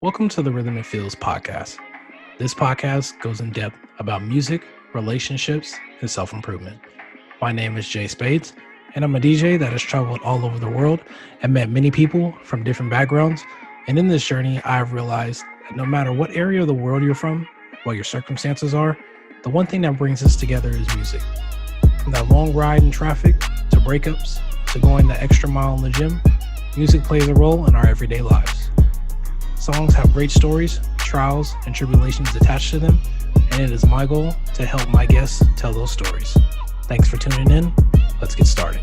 Welcome to the Rhythm and Feels podcast. This podcast goes in depth about music, relationships, and self-improvement. My name is JSpades, and I'm a DJ that has traveled all over the world and met many people from different backgrounds. And in this journey, I've realized that no matter what area of the world you're from, what your circumstances are, the one thing that brings us together is music. From that long ride in traffic, to breakups, to going the extra mile in the gym, music plays a role in our everyday lives. Songs have great stories, trials, and tribulations attached to them, and it is my goal to help my guests tell those stories. Thanks for tuning in. Let's get started.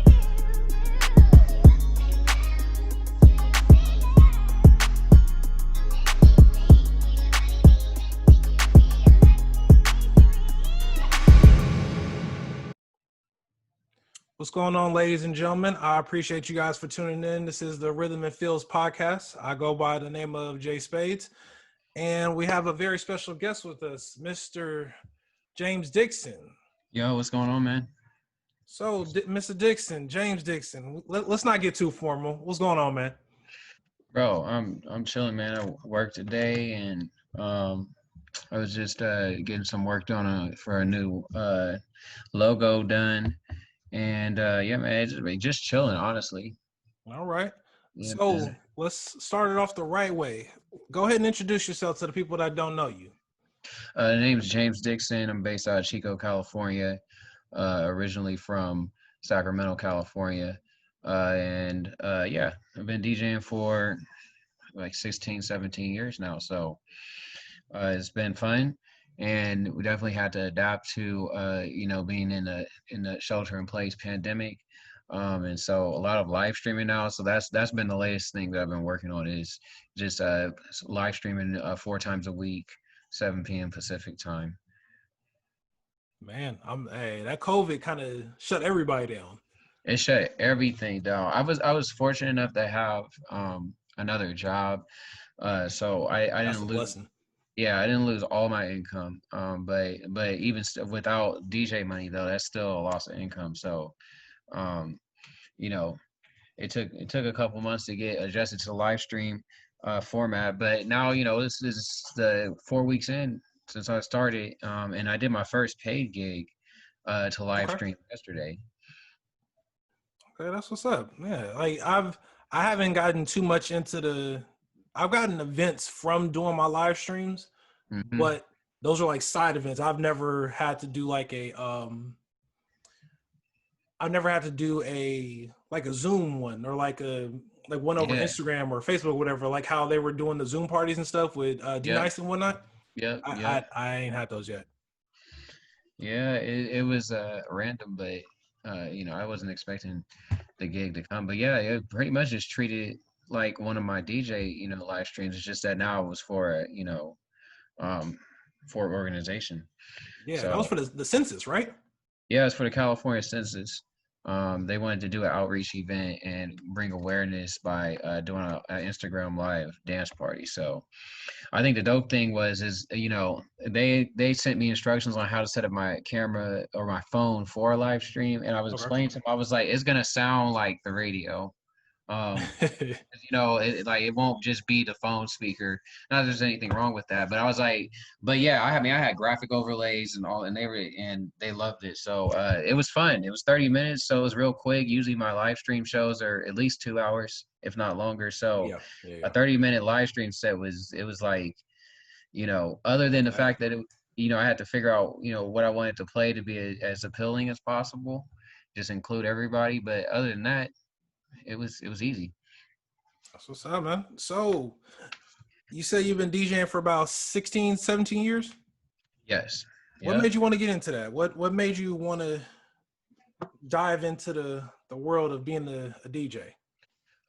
What's going on, ladies and gentlemen? I appreciate you guys for tuning in. This is the Rhythm and Feels podcast. I go by the name of JSpades, and we have a very special guest with us, Mr. James Dixon. Yo, what's going on, man? So, Mr. Dixon, James Dixon, let's not get too formal. What's going on, man? Bro, I'm chilling, man. I worked today, and I was just getting some work done for a new logo done, and yeah, man, just chilling, honestly. All right. Yeah, So let's start it off the right way. Go ahead and introduce yourself to the people that don't know you. The name's James Dixon. I'm based out of Chico, California, originally from Sacramento, California, and yeah, I've been DJing for like 16, 17 years now, so it's been fun, and we definitely had to adapt to being in the shelter in place pandemic, and so a lot of live streaming now. So that's been the latest thing that I've been working on, is just live streaming 4 times a week, 7 p.m. Pacific time. Man, that COVID kind of shut everybody down. It shut everything down. I was fortunate enough to have another job, so I That's didn't a lose. blessing. Yeah, I didn't lose all my income. But even without DJ money though, that's still a loss of income. So, um, you know, it took a couple months to get adjusted to the live stream format. But now, this is the 4 weeks in since I started, and I did my first paid gig to live Okay. stream yesterday. Okay, that's what's up. Yeah, I haven't gotten too much into I've gotten events from doing my live streams, Hmm. but those are like side events. I've never had to do like a Zoom one, or like one over Yeah. Instagram or Facebook or whatever, like how they were doing the Zoom parties and stuff with D Yep. Nice and whatnot. Yep. I, Yep. I I ain't had those yet. Yeah. It was random, but I wasn't expecting the gig to come. But yeah, it pretty much just treated like one of my DJ, live streams. It's just that now it was um, for an organization. Yeah, that was So for the census, right? yeah, it's for the California Census. They wanted to do an outreach event and bring awareness by doing an Instagram live dance party. So I think the dope thing is they sent me instructions on how to set up my camera or my phone for a live stream, and I was Okay. explaining to them, I was like, it's gonna sound like the radio. Um, it won't just be the phone speaker. Not that there's anything wrong with that, but I was like, but yeah, I had graphic overlays and all, and they loved it. So it was fun. It was 30 minutes, so it was real quick. Usually my live stream shows are at least 2 hours, if not longer. So Yeah, a yeah. 30-minute live stream set was like, other than the Hey, fact that I had to figure out, what I wanted to play to be as appealing as possible, just include everybody. But other than that, it was easy. that's what's up, man. So you say you've been DJing for about 16, 17 years? Yes. What Yep. made you want to get into that? What made you want to dive into the world of being a DJ?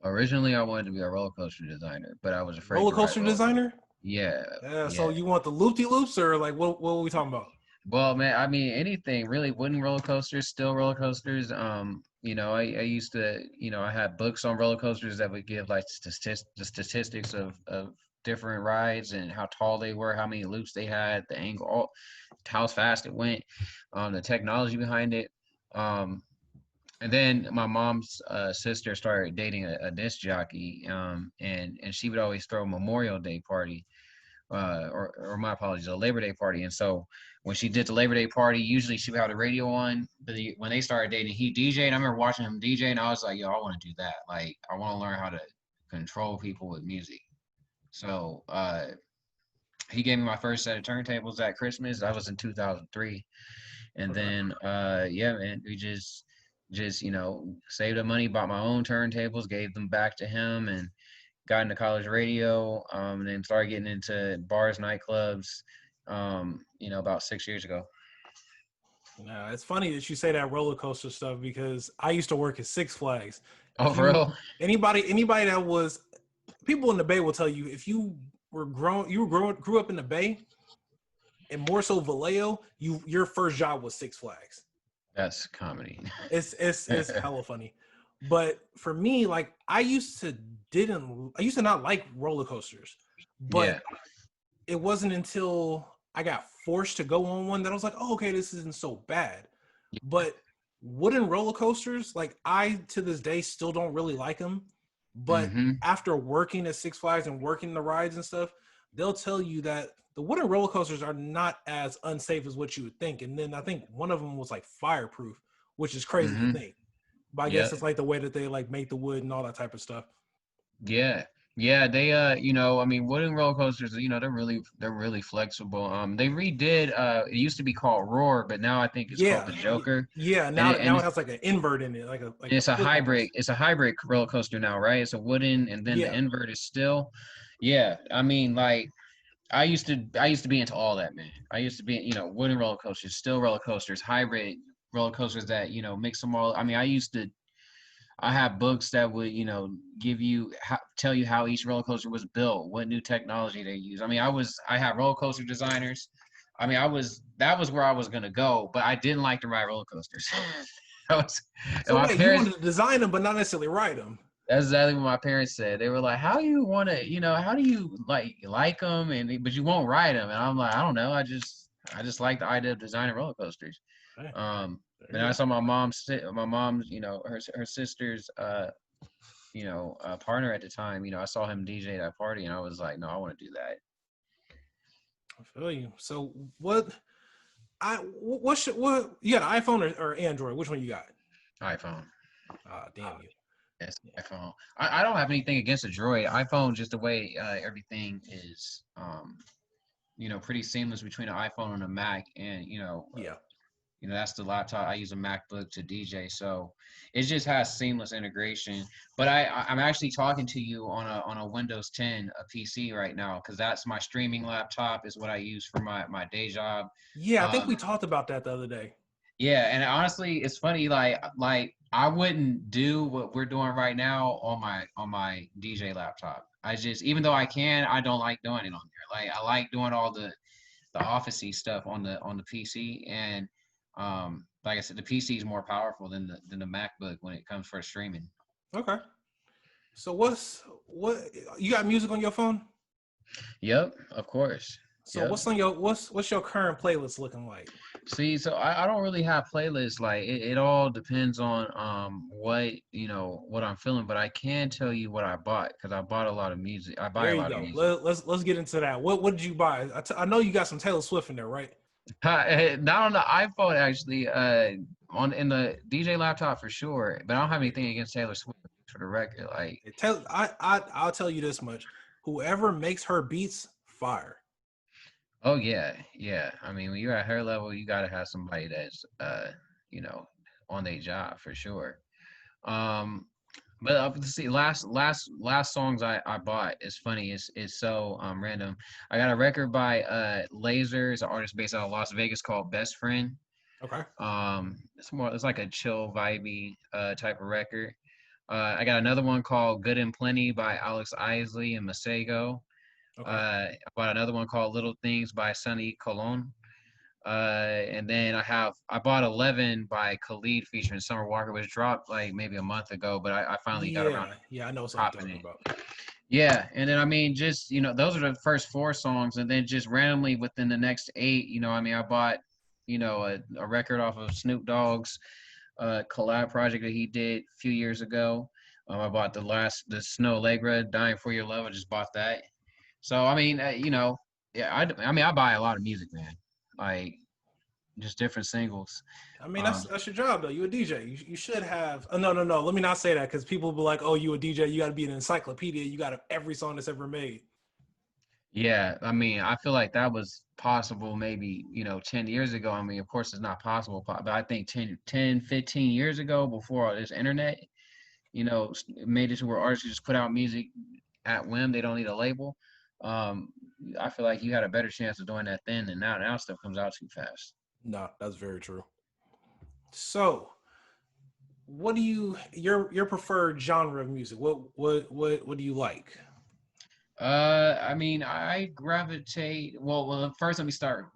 Originally, I wanted to be a roller coaster designer, but I was afraid Roller to ride coaster roller coasters. designer? Yeah, Yeah, yeah. so you want the loop-de-loops, or like what are we talking about? Well, man, I mean, anything really. Wooden roller coasters, still roller coasters. I used to, I had books on roller coasters that would give like the statistics of different rides and how tall they were, how many loops they had, the angle, how fast it went, the technology behind it. Um, And then my mom's sister started dating a disc jockey, and she would always throw a Memorial Day party, or my apologies, a Labor Day party. And so when she did the Labor Day party, usually she would have the radio on. But when they started dating, he DJ'd. I remember watching him DJ, and I was like, yo, I want to do that. Like, I want to learn how to control people with music. So he gave me my first set of turntables at Christmas. That was in 2003. And Okay. then yeah, man, we just saved up money, bought my own turntables, gave them back to him, and got into college radio, and then started getting into bars, nightclubs, about 6 years ago. No, it's funny that you say that roller coaster stuff because I used to work at Six Flags. Oh, for real? Anybody that was people in the Bay will tell you if you grew up in the Bay, and more so Vallejo, your first job was Six Flags. That's comedy. It's hella funny. But for me, like I used to not like roller coasters, but Yeah. it wasn't until I got forced to go on one that I was like, oh, okay, this isn't so bad. But wooden roller coasters, like I to this day still don't really like them. But after working at Six Flags and working the rides and stuff, they'll tell you that the wooden roller coasters are not as unsafe as what you would think. And then I think one of them was like fireproof, which is crazy to think. But I guess it's like the way that they like make the wood and all that type of stuff. Yeah. Yeah, they I mean, wooden roller coasters, they're really flexible. They redid it used to be called Roar, but now I think it's called the Joker. Yeah, now it has like an invert in it, like it's a hybrid. almost. It's a hybrid roller coaster now, right? It's a wooden, and then the invert is still. Yeah, I mean, like I used to be into all that, man. I used to be, wooden roller coasters, still roller coasters, hybrid roller coasters that mix them all. I mean, I have books that would, tell you how each roller coaster was built, what new technology they use. I mean, I have roller coaster designers. I mean, that was where I was gonna go, but I didn't like to ride roller coasters. So my wait, you parents. wanted to design them, but not necessarily ride them. That's exactly what my parents said. They were like, "How do you want to, how do you like them, but you won't ride them?" And I'm like, "I don't know. I just like the idea of designing roller coasters." Hey, But I saw my mom's, her sister's, partner at the time. I saw him DJ that party, and I was like, "No, I want to do that." I feel you. So what you got, an iPhone or Android? Which one you got? iPhone. Damn you. Yes, iPhone. I don't have anything against a Droid. iPhone, just the way everything is, pretty seamless between an iPhone and a Mac, and that's the laptop. I use a MacBook to DJ, so it just has seamless integration. But I'm actually talking to you on a Windows 10 a PC right now because that's my streaming laptop. Is what I use for my day job. Yeah, I think we talked about that the other day. Yeah, and honestly, it's funny. Like I wouldn't do what we're doing right now on my DJ laptop. I just, even though I can, I don't like doing it on there. Like I like doing all the officey stuff on the PC, and like I said, the PC is more powerful than the MacBook when it comes for streaming. Okay. So what you got music on your phone? Yep, of course. So Yep. what's your current playlist looking like? See, so I don't really have playlists. Like it all depends on what I'm feeling, but I can tell you what I bought because I bought a lot of music. I buy There a you lot of go. music. Let's get into that. What did you buy? I know you got some Taylor Swift in there, right? Not on the iPhone actually. In the DJ laptop for sure, but I don't have anything against Taylor Swift for the record. Like I'll tell you this much. Whoever makes her beats, fire. oh yeah, yeah. I mean, when you're at her level, you gotta have somebody that's on their job for sure. Um, but let's see, last songs I bought is funny. It's so random. I got a record by Laser, it's an artist based out of Las Vegas called Best Friend. Okay. It's like a chill vibey type of record. I got another one called Good and Plenty by Alex Isley and Masego. Okay. I bought another one called Little Things by Sonny Colon. And then I bought 11 by Khalid featuring Summer Walker, which dropped like maybe a month ago, but I finally got around to Yeah, I know what I'm popping talking it. about. Yeah, and then I mean, just those are the first 4 songs, and then just randomly within the next 8, I mean, I bought a record off of Snoop Dogg's collab project that he did a few years ago. I bought the Snow Allegra, Dying for Your Love. I just bought that. So I mean, yeah, I mean, I buy a lot of music, man. Like just different singles. I mean, Um, that's your job though. You a DJ. You should have. Oh, no. Let me not say that because people will be like, "Oh, you a DJ? You got to be an encyclopedia. You got every song that's ever made." yeah, I mean, I feel like that was possible maybe, 10 years ago. I mean, of course, it's not possible, but I think 15 years ago, before all this internet, it made it to where artists just put out music at whim. They don't need a label. Um, I feel like you had a better chance of doing that then than now. Now stuff comes out too fast. No, that's very true. So, what do your preferred genre of music? What do you like? I mean, I gravitate. Well, first let me start.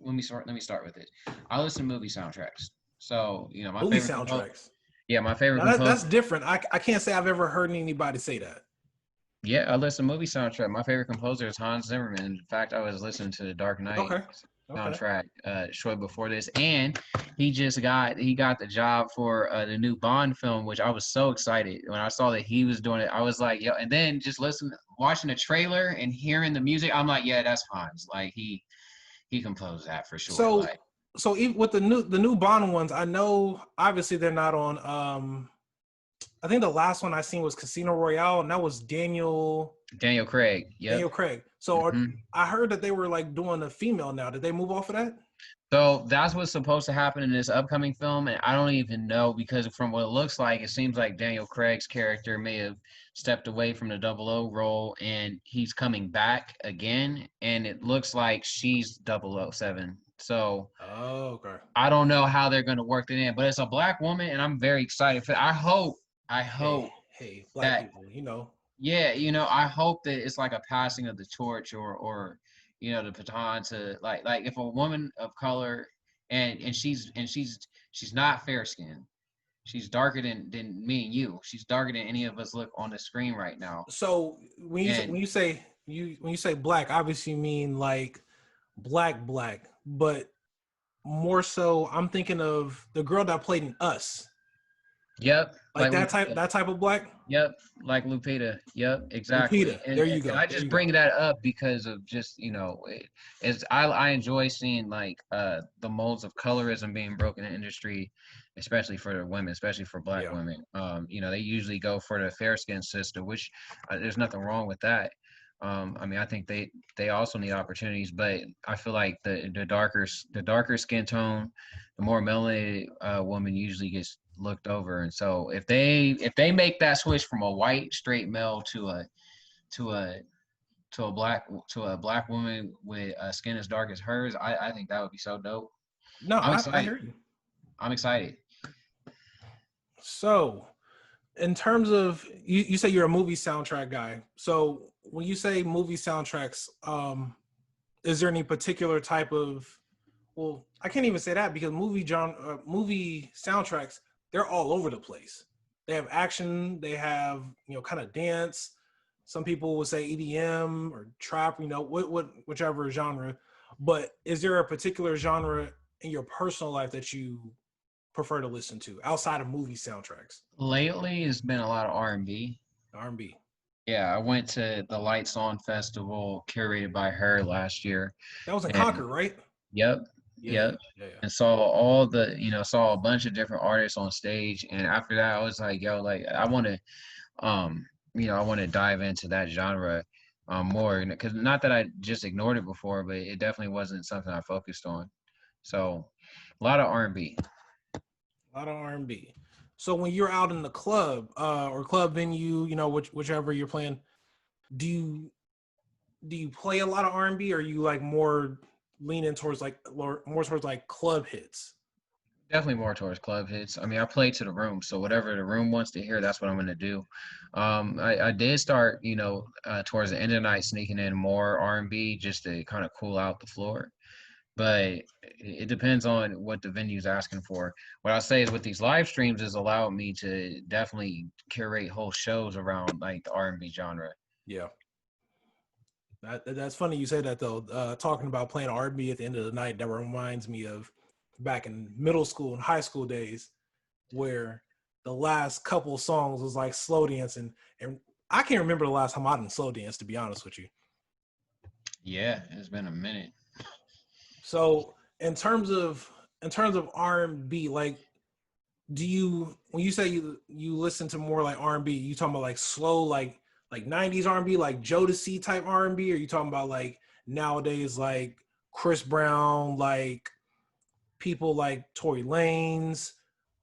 Let me start with it. I listen to movie soundtracks. So, my Movie favorite composer. soundtracks. Yeah, my favorite Now composer. that's different. I can't say I've ever heard anybody say that. Yeah, I listen to movie soundtrack. My favorite composer is Hans Zimmerman. In fact, I was listening to the Dark Knight Okay. Okay. soundtrack shortly before this, and he got the job for the new Bond film, which I was so excited when I saw that he was doing it. I was like, yo, and then just watching the trailer and hearing the music, I'm like, yeah, that's Hans. Like he composed that for sure. So Like, so even with the new Bond ones, I know obviously they're not on. I think the last one I seen was Casino Royale, and that was Daniel Craig. Yep. Daniel Craig. So hmm I heard that they were like doing a female now. Did they move off of that? So that's what's supposed to happen in this upcoming film, and I don't even know because from what it looks like, it seems like Daniel Craig's character may have stepped away from the Double O role, and he's coming back again, and it looks like she's 007. So Oh, okay. I don't know how they're going to work it in, but it's a black woman, and I'm very excited for. I Hey, hope hey, black that people, you know. yeah, I hope that it's like a passing of the torch or the baton to like if a woman of color and she's not fair skinned. She's darker than me and you. She's darker than any of us look on the screen right now. So And when you say black, obviously you mean like black, but more so I'm thinking of the girl that played in Us. yep, Like like that type of black? Yep, like Lupita. Yep, exactly. Lupita. And There you and go. I There just you go. bring that up because of just I enjoy seeing like the molds of colorism being broken in industry, especially for the women, especially for Black Yeah. women. They usually go for the fair skin sister, which there's nothing wrong with that. I mean, I think they also need opportunities, but I feel like the darker skin tone, the more melanated woman usually gets looked over. And so if they make that switch from a white straight male to a to a black woman with skin as dark as hers, I think that would be so dope. No, I'm I excited. hear you. I'm excited. So in terms of you say you're a movie soundtrack guy. So when you say movie soundtracks, is there any particular type of well, I can't even say that because movie soundtracks, they're all over the place. They have action, they have, kind of dance. Some people would say EDM or trap, whichever genre. But is there a particular genre in your personal life that you prefer to listen to outside of movie soundtracks? Lately, it's been a lot of R&B. R&B. Yeah, I went to the Lights On Festival curated by her last year, That was in and Concord, right? yep, Yeah, yep. yeah. And saw a bunch of different artists on stage. And after that, I was like, yo, like I want to dive into that genre more because not that I just ignored it before, but it definitely wasn't something I focused on. So a lot of R&B. A lot of R&B. So when you're out in the club or club venue, whichever you're playing, do you play a lot of R&B or are you like more leaning towards more towards like club hits? Definitely more towards club hits. I mean, I play to the room, so whatever the room wants to hear, that's what I'm going to do. I did start, towards the end of the night, sneaking in more R&B just to kind of cool out the floor. But it depends on what the venue's asking for. What I say is with these live streams has allowed me to definitely curate whole shows around like the R&B genre. Yeah. That's funny you say that though. Talking about playing R&B at the end of the night, that reminds me of back in middle school and high school days. where the last couple songs was like slow dancing, and I can't remember the last time I didn't slow dance, to be honest with you. Yeah, it's been a minute. So in terms of R&B, like, do you, when you say you listen to more like R&B, you talking about like slow, like 90s R&B, like Jodeci type R&B, or you talking about like nowadays like Chris Brown, like people like Tory Lanez,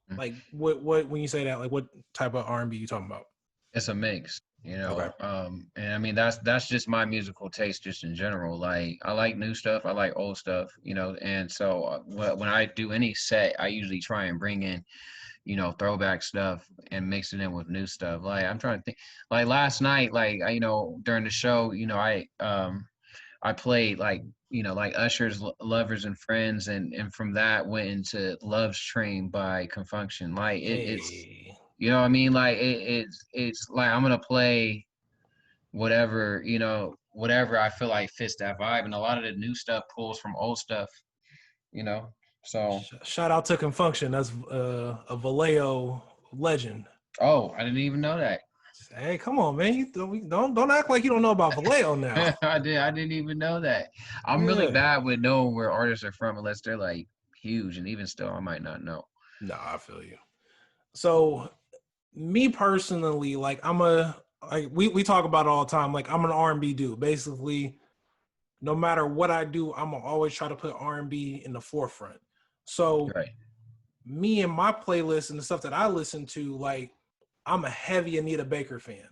Mm. like what when you say that, like what type of R&B you talking about? It's a mix, Okay. and I mean that's just my musical taste, just in general. Like I like new stuff, I like old stuff, and so when I do any set, I usually try and bring in throwback stuff and mix it in with new stuff. Like I'm trying to think, like last night, like during the show, I played like like Usher's Lovers and Friends, and from that went into Love's Train by Confunction. Like it's Hey. what I mean, like it's like I'm gonna play whatever whatever I feel like fits that vibe, and a lot of the new stuff pulls from old stuff, you know. So Shout out to Confunction. That's a Vallejo legend. oh, I didn't even know that. Hey, come on, man! You don't act like you don't know about Vallejo now. I didn't even know that. I'm really Yeah. bad with knowing where artists are from unless they're like huge, and even still I might not know. No, I feel you. So me personally, like we talk about it all the time. Like I'm an R&B dude. Basically, no matter what I do, I'm gonna always try to put R&B in the forefront. So Right. me and my playlist and the stuff that I listen to, like I'm a heavy Anita Baker fan.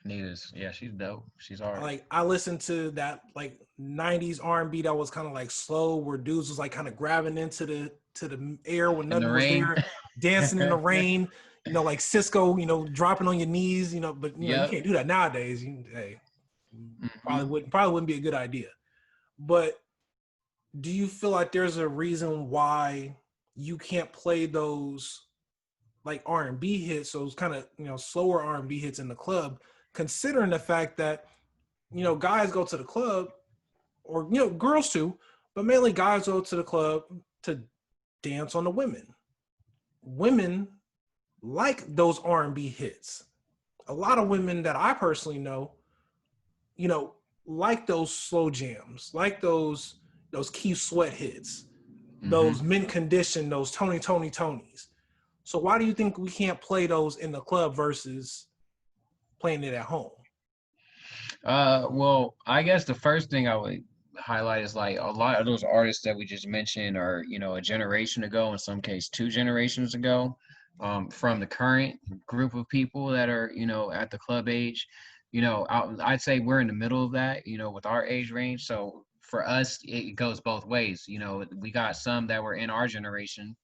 Anita's, yeah, she's dope. She's hard. Like I listened to that like 90s R&B that was kind of like slow, where dudes was like kind of grabbing into the air when In the nothing was rain. there, dancing in the rain, like Cisco, dropping on your knees, but you Yep. can't do that nowadays. Hey, Hmm. probably wouldn't be a good idea. But do you feel like there's a reason why you can't play those like R&B hits, those kind of slower R&B hits in the club, considering the fact that guys go to the club, or girls too, but mainly guys go to the club to dance on the women. Women like those R&B hits. A lot of women that I personally know, you know, like those slow jams, like those Keith Sweat hits, those Hmm. Mint Condition, those Tonys. So why do you think we can't play those in the club versus playing it at home? Well, I guess the first thing I would highlight is like a lot of those artists that we just mentioned are, a generation ago, in some case 2 generations ago, from the current group of people that are, at the club age. I'd say we're in the middle of that, with our age range. So for us, it goes both ways. We got some that were in our generation,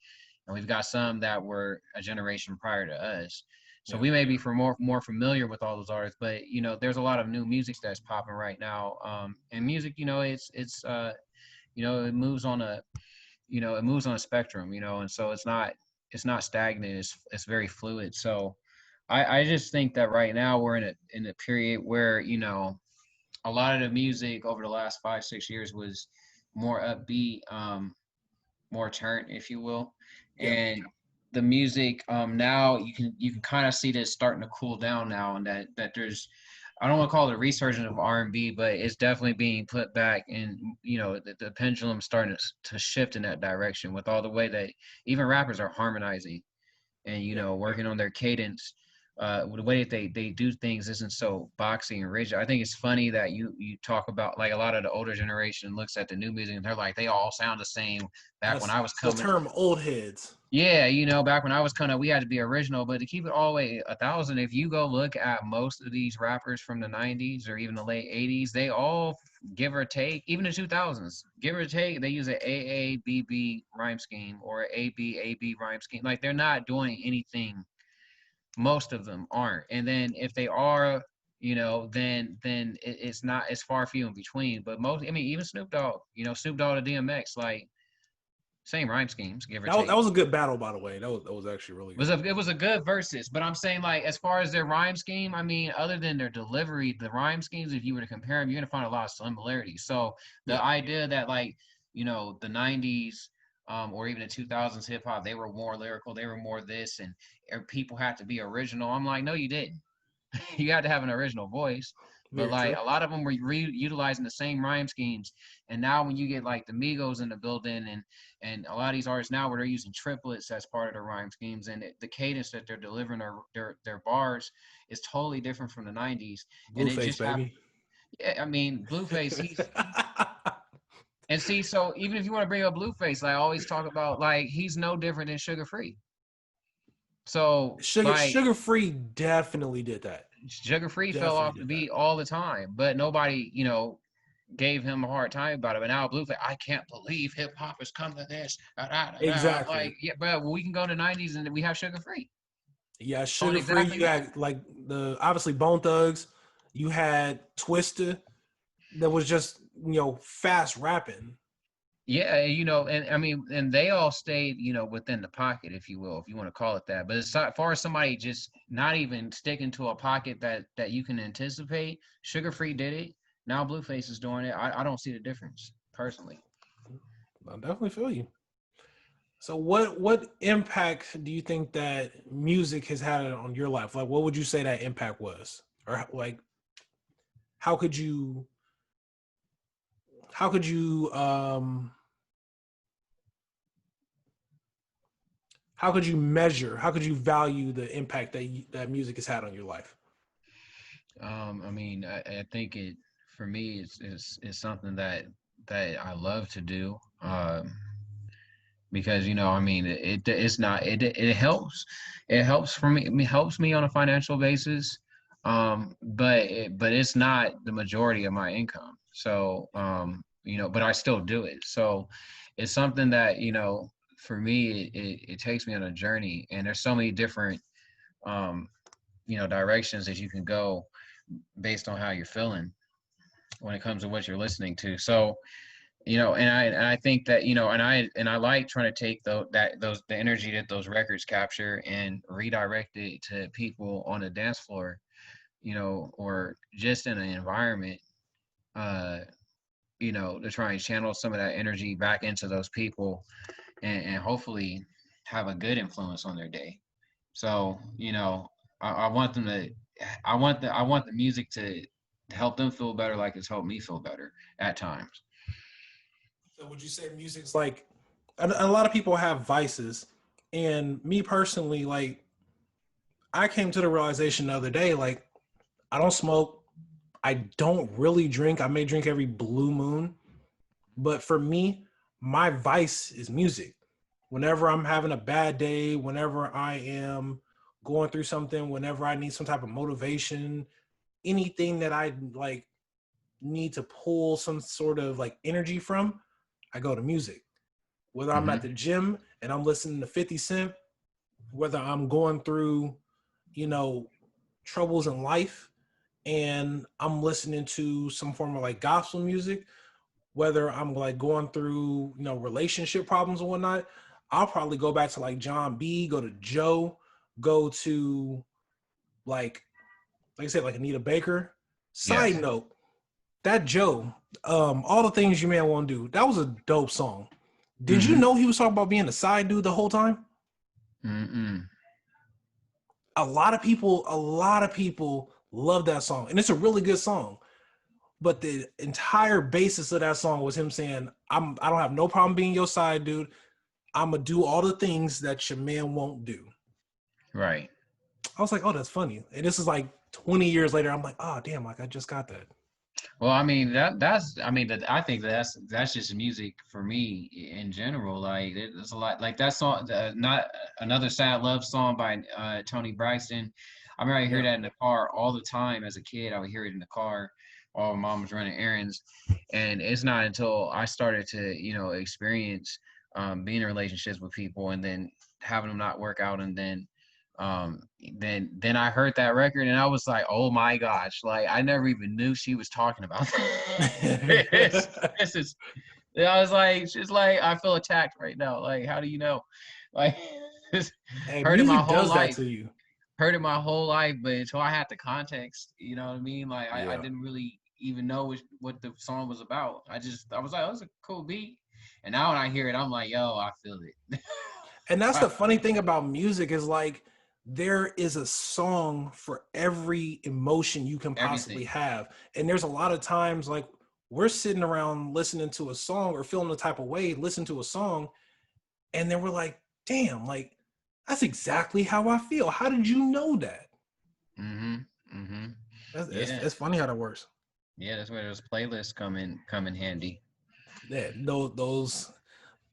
and we've got some that were a generation prior to us. So Yeah. we may be for more familiar with all those artists, but there's a lot of new music that's popping right now. And music, it moves on a spectrum, and so it's not stagnant. It's very fluid. So I just think that right now we're in a period where a lot of the music over the last 5-6 years was more upbeat, more turnt, if you will. Yeah. And the music now you can kind of see this starting to cool down now, and that there's, I don't want to call it a resurgence of R&B, but it's definitely being put back, and the pendulum's starting to shift in that direction with all the way that even rappers are harmonizing and Yeah. working on their cadence. The way that they do things isn't so boxy and rigid. I think it's funny that you talk about like a lot of the older generation looks at the new music and they're like they all sound the same. Back when That's I was the coming, term old heads. yeah, back when I was coming, we had to be original. But to keep it all the way 1,000, if you go look at most of these rappers from the '90s or even the late '80s, they all, give or take, even the 2000s, give or take, they use an AABB rhyme scheme or ABAB rhyme scheme. Like they're not doing anything. Most of them aren't, and then if they are, then it's far few in between. But most, I mean, even Snoop Dogg, Snoop Dogg to DMX, like same rhyme schemes, give or That take. was a good battle, by the way. That was actually really good. It was a good versus, but I'm saying like as far as their rhyme scheme, I mean, other than their delivery, the rhyme schemes, if you were to compare them, you're gonna find a lot of similarities. So Yeah. the idea that like the '90s or even the 2000s hip hop, they were more lyrical, they were more this, and people had to be original. I'm like, no, you didn't. You had to have an original voice. But Very like true. a lot of them were utilizing the same rhyme schemes, and now when you get like the Migos in the building, and a lot of these artists now where they're using triplets as part of their rhyme schemes, and the cadence that they're delivering their bars is totally different from the '90s, and it Blueface, just happened. baby. Yeah, I mean, Blueface, he's and see, so even if you want to bring up Blueface, like I always talk about, like he's no different than Sugar Free. So like Sugar Free definitely did that. Sugar Free fell Definitely off the did that. beat all the time, but nobody, gave him a hard time about it. But now Blueface, I can't believe hip hop has come to this. Da, da, da, da. Exactly. Like, yeah, but we can go to '90s and we have Sugar Free Yeah, on Sugar Free. exactly You that. had like the obviously Bone Thugs. You had Twista that was just fast rapping. Yeah, and I mean, and they all stayed, within the pocket, if you will, if you want to call it that. But as far as somebody just not even sticking to a pocket that you can anticipate, Sugar Free did it. Now Blueface is doing it. I don't see the difference personally. I definitely feel you. So what impact do you think that music has had on your life? Like what would you say that impact was? Or like how could you how could you um how could you measure, how could you value the impact that music has had on your life? I mean, I think it for me is something that I love to do. Because I mean, it's not it helps for me. I mean, helps me on a financial basis. But it's not the majority of my income. So but I still do it. So it's something that for me it takes me on a journey, and there's so many different um directions that you can go based on how you're feeling when it comes to what you're listening to. So and I think that and I like trying to take the energy that those records capture and redirect it to people on the dance floor, or just in an environment, uh to try and channel some of that energy back into those people, and hopefully have a good influence on their day. So I want them to I want the music to help them feel better, like it's helped me feel better at times. So would you say music's like a lot of people have vices, and me personally, like I came to the realization the other day, like I don't smoke, I don't really drink. I may drink every blue moon, but for me, my vice is music. Whenever I'm having a bad day, whenever I am going through something, whenever I need some type of motivation, anything that I like need to pull some sort of like energy from, I go to music. Whether I'm at Hmm. the gym and I'm listening to 50 Cent, whether I'm going through, you know, troubles in life and I'm listening to some form of like gospel music, whether I'm like going through, relationship problems and whatnot, I'll probably go back to like John B, go to Joe, go to like I said, like Anita Baker. Side Yes. note, that Joe, all the things you man want to do, that was a dope song. Did you Hmm. know he was talking about being a side dude the whole time? Mm-mm. A lot of people love that song, and it's a really good song. But the entire basis of that song was him saying, I don't have no problem being your side dude. I'm gonna do all the things that your man won't do." Right. I was like, "Oh, that's funny." And this is like 20 years later. I'm like, "Oh, damn! Like I just got that." Well, I mean that's I mean that I think that's just music for me in general. Like there's a lot like that song, not another sad love song by Tony Braxton. I remember I hear Yeah. that in the car all the time as a kid. I would hear it in the car while my mom was running errands, and it's not until I started to experience being in relationships with people and then having them not work out, and um then I heard that record and I was like, oh my gosh, like I never even knew she was talking about this. This is I was like, she's like, I feel attacked right now. Like, how do you know? Like Hey, heard it my music whole does that life. to you. Heard it my whole life, but until I had the context, you know what I mean? Like I Yeah. didn't really even know what the song was about. I was like, oh, that was a cool beat. And now when I hear it, I'm like, yo, I feel it. And that's the funny thing about music is like there is a song for every emotion you can possibly Everything. have. And there's a lot of times like we're sitting around listening to a song or feeling the type of way, listen to a song, and then we're like, damn, like that's exactly how I feel. How did you know that? Mm-hmm. Mm-hmm. Yeah. It's funny how that works. Yeah, that's where those playlists come in handy. Yeah, those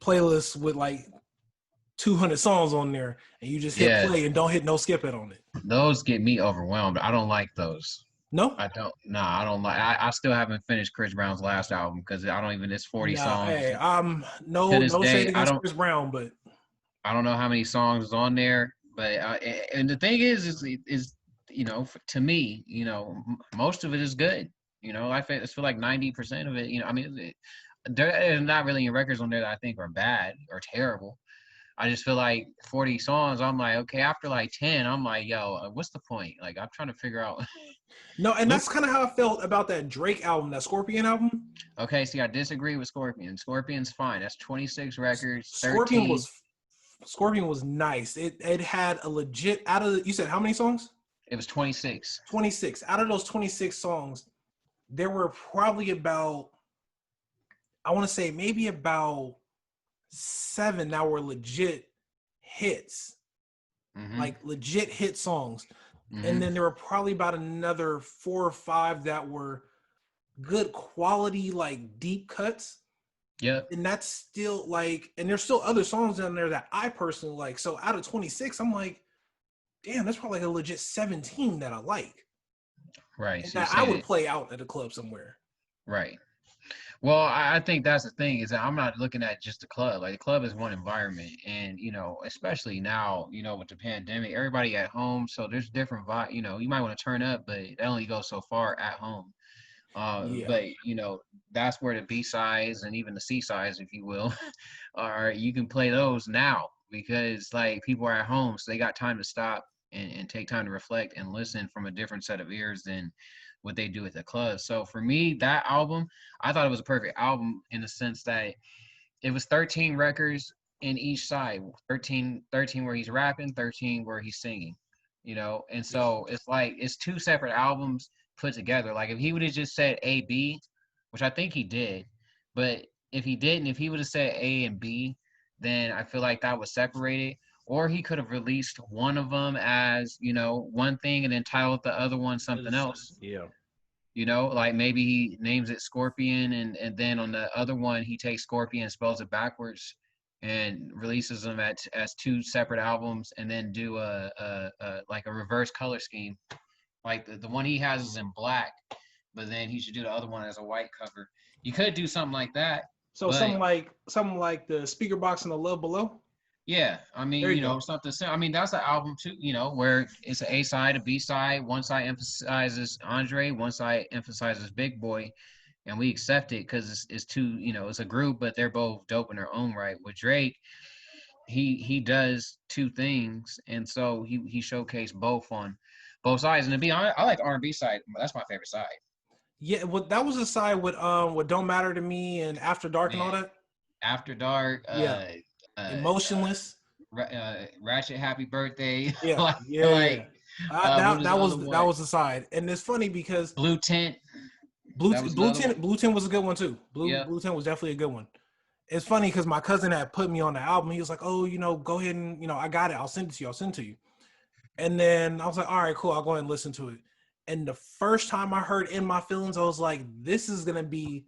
playlists with like 200 songs on there, and you just hit Yeah, play and don't hit no skip it on it. those get me overwhelmed. I don't like those. No, I don't. Nah, I don't like. I still haven't finished Chris Brown's last album because I don't even. It's 40 nah, songs. hey, To no this no shade day, against Chris Brown, but I don't know how many songs is on there. But and the thing is to me, most of it is good. I feel like 90% of it. I mean, there's not really any records on there that I think are bad or terrible. I just feel like 40 songs, I'm like, okay, after like 10, I'm like, yo, what's the point? Like, I'm trying to figure out. no, and Look, that's kind of how I felt about that Drake album, that Scorpion album. okay, see, I disagree with Scorpion. Scorpion's fine. That's 26 records, Scorpion 13. was Scorpion was nice. It had a legit out of you said how many songs? It was 26. 26. Out of those 26 songs, there were probably about I want to say maybe about 7 that were legit hits, Mm-hmm. like legit hit songs. And Mm-hmm. then there were probably about another 4 or 5 that were good quality, like deep cuts. Yep. And that's still like, and there's still other songs down there that I personally like. So out of 26, I'm like, damn, that's probably like a legit 17 that I like. Right. And So you're that I would saying, play out at a club somewhere. right. Well, I think that's the thing is that I'm not looking at just the club. Like the club is one environment, and especially now, with the pandemic, everybody at home, so there's different vibe. You might want to turn up, but it only goes so far at home. Yeah. But that's where the B sides and even the C sides, if you will, are. You can play those now because like people are at home, so they got time to stop and take time to reflect and listen from a different set of ears than what they do at the club. So for me, that album, I thought it was a perfect album in the sense that it was 13 records in each side, 13 where he's rapping, 13 where he's singing, and Yeah. so it's like it's two separate albums put together. Like if he would have just said A, B, which I think he did, but if he didn't, if he would have said A and B, then I feel like that was separated. Or he could have released one of them as, one thing and then titled the other one something else. Yeah. Like maybe he names it Scorpion and then on the other one he takes Scorpion and spells it backwards and releases them as two separate albums and then do a like a reverse color scheme. Like the one he has is in black, but then he should do the other one as a white cover. You could do something like that, So but something like the speaker box and the love below. yeah, I mean, There you go. something. I mean, that's an album too. Where it's an A side, a B side. One side emphasizes Andre, one side emphasizes Big Boy, and we accept it because it's two. It's a group, but they're both dope in their own right. With Drake, he does two things, and so he showcased both on both sides. And to be honest, I like the R&B side. That's my favorite side. Yeah, well, that was the side with what don't matter to me and After Dark and Man, all that. After Dark, Yeah, Emotionless. Ratchet, Happy Birthday, Yeah, like yeah, yeah. what That was the other that one? was the side, and it's funny because Blue Tint. That was another one. Blue Tint was a good one too. Yep. Blue Tint was definitely a good one. It's funny because my cousin had put me on the album. He was like, "Oh, go ahead and I got it. I'll send it to you. I'll send it to you." And then I was like, "All right, cool. I'll go ahead and listen to it." And the first time I heard "In My Feelings," I was like, "This is gonna be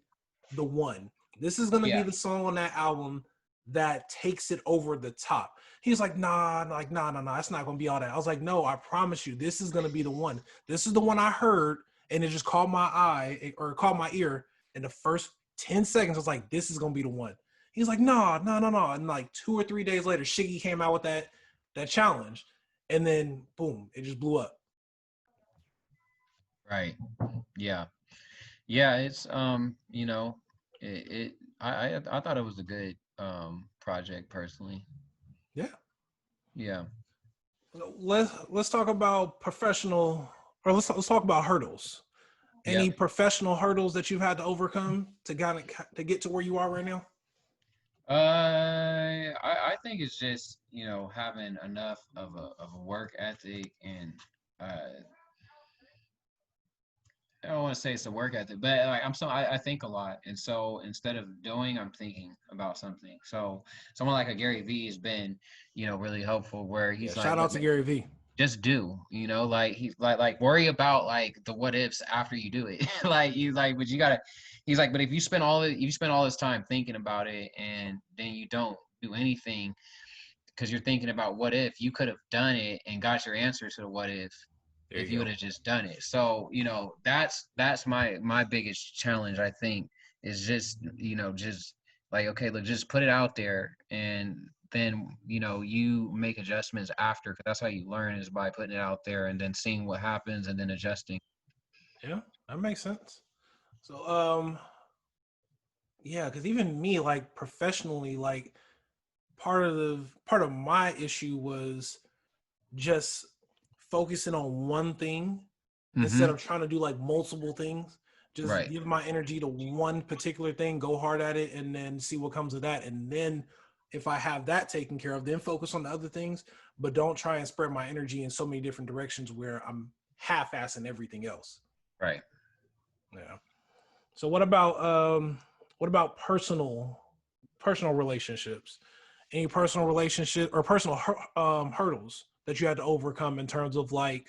the one. This is gonna be Yeah. the song on that album that takes it over the top." He was like, nah, it's not gonna be all that. I was like, no, I promise you, this is gonna be the one. This is the one I heard, and it just caught my eye or caught my ear. In the first 10 seconds, I was like, this is gonna be the one. He's like, no. And like 2 or 3 days later, Shiggy came out with that challenge, and then boom, it just blew up. Right. Yeah. Yeah. It's I thought it was a good project personally. Yeah. Yeah. Let's talk about professional, or let's talk about hurdles. Any Yep. professional hurdles that you've had to overcome to get to where you are right now? I think it's just, having enough of a work ethic and I don't want to say it's a work ethic, but like I think a lot, and so instead of doing, I'm thinking about something. So someone like a Gary Vee has been, really helpful, where Yeah, he's like, shout out to Gary Vee. just do, like he's like worry about like the what ifs after you do it, but you gotta. He's like, but if you spend all this time thinking about it, and then you don't do anything because you're thinking about what if you could have done it and got your answer to the what There if you you go. would have just done it. So, that's my biggest challenge, I think, is just, just like, okay, look, just put it out there, and then, you make adjustments after, because that's how you learn, is by putting it out there and then seeing what happens and then adjusting. Yeah, that makes sense. So, yeah, because even me, like professionally, like part of my issue was just focusing on one thing instead Mm-hmm. of trying to do like multiple things. Just Right. give my energy to one particular thing, go hard at it, and then see what comes of that. And then if I have that taken care of, then focus on the other things, but don't try and spread my energy in so many different directions where I'm half-assing everything else. Right. Yeah. So what about personal relationships? Any personal relationship or personal hurdles that you had to overcome in terms of like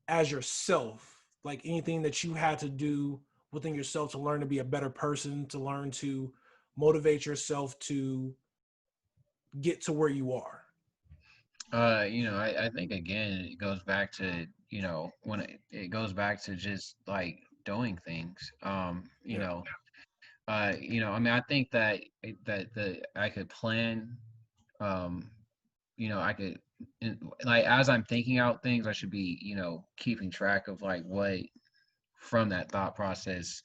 as yourself, like anything that you had to do within yourself to learn to be a better person, to learn to motivate yourself to get to where you are. I think again it goes back to, when it goes back to just like doing things. Yeah. I mean, I think that I could plan. Um, I could, like, as I'm thinking out things, I should be, keeping track of like what from that thought process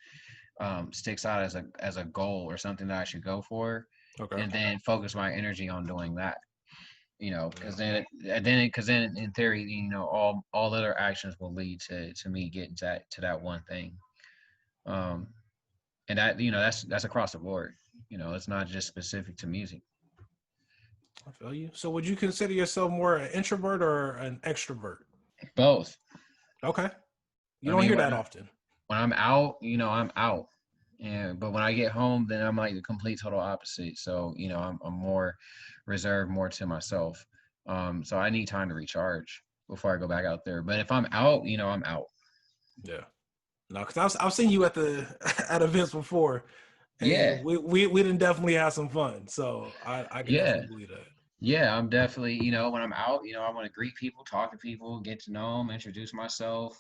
sticks out as a goal or something that I should go for, Okay. and then focus my energy on doing that. Yeah. Because then in theory, all other actions will lead to me getting to that one thing. Um, and that's across the board. It's not just specific to music. I feel you. So would you consider yourself more an introvert or an extrovert? Both. Okay. You I don't mean, hear when that often. I'm out, I'm out. And but when I get home, then I'm like the complete total opposite. So, I'm more reserved, more to myself. So I need time to recharge before I go back out there. But if I'm out, I'm out. Yeah. No, because I've seen you at the at events before, Yeah. and we didn't definitely have some fun. So I can Yeah. definitely believe that. Yeah, I'm definitely, when I'm out, I want to greet people, talk to people, get to know them, introduce myself,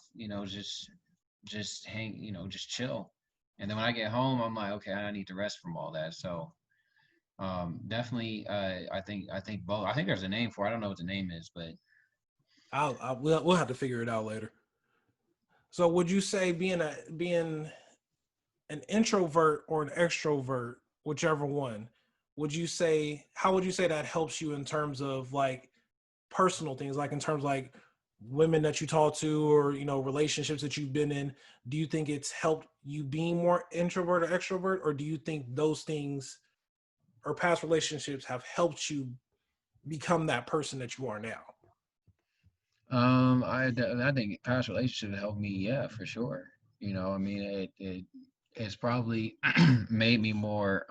just hang, just chill. And then when I get home, I'm like, okay, I need to rest from all that. So, definitely, I think both. I think there's a name for it. I don't know what the name is, but We'll have to figure it out later. So would you say being an introvert or an extrovert, whichever one, would you say how would you say that helps you in terms of like personal things, like in terms of like women that you talk to or relationships that you've been in? Do you think it's helped you being more introvert or extrovert, or do you think those things or past relationships have helped you become that person that you are now? I think past relationships helped me, yeah, for sure. I mean, it's probably made me more.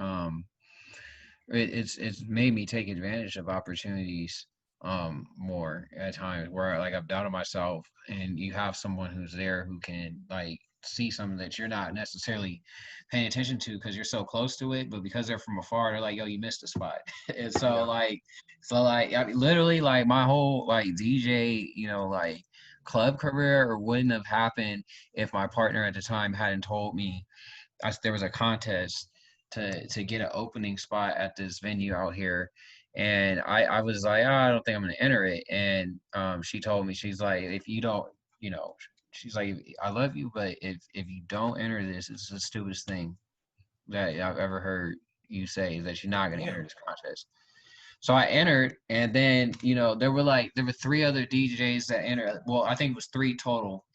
It's made me take advantage of opportunities more at times where like I've doubted myself, and you have someone who's there who can like see something that you're not necessarily paying attention to because you're so close to it, but because they're from afar, they're like, yo, you missed a spot. And Yeah. I mean, literally, like my whole like DJ, like club career wouldn't have happened if my partner at the time hadn't told me there was a contest to get an opening spot at this venue out here, and I was like, oh, I don't think I'm gonna enter it, and she told me, she's like, if you don't, you know, she's like, I love you, but if you don't enter this, it's the stupidest thing that I've ever heard you say, is that you're not gonna enter Damn. this contest. So I entered, and then there were three other DJs that entered. Well, I think it was three total,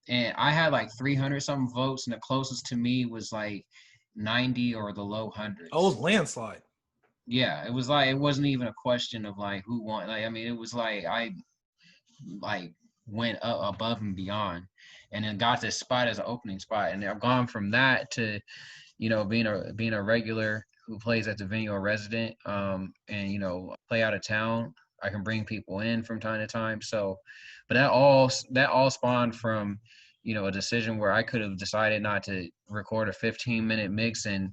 and I had like 300 something votes, and the closest to me was like 90 or the low hundreds. Oh, it was landslide. Yeah, it was like it wasn't even a question of like who won. Like I mean, it was like I like went up above and beyond, and then got this spot as an opening spot, and I've gone from that to, being a regular who plays at the venue, a resident, and play out of town. I can bring people in from time to time. So, but that all spawned from, a decision where I could have decided not to record a 15-minute mix and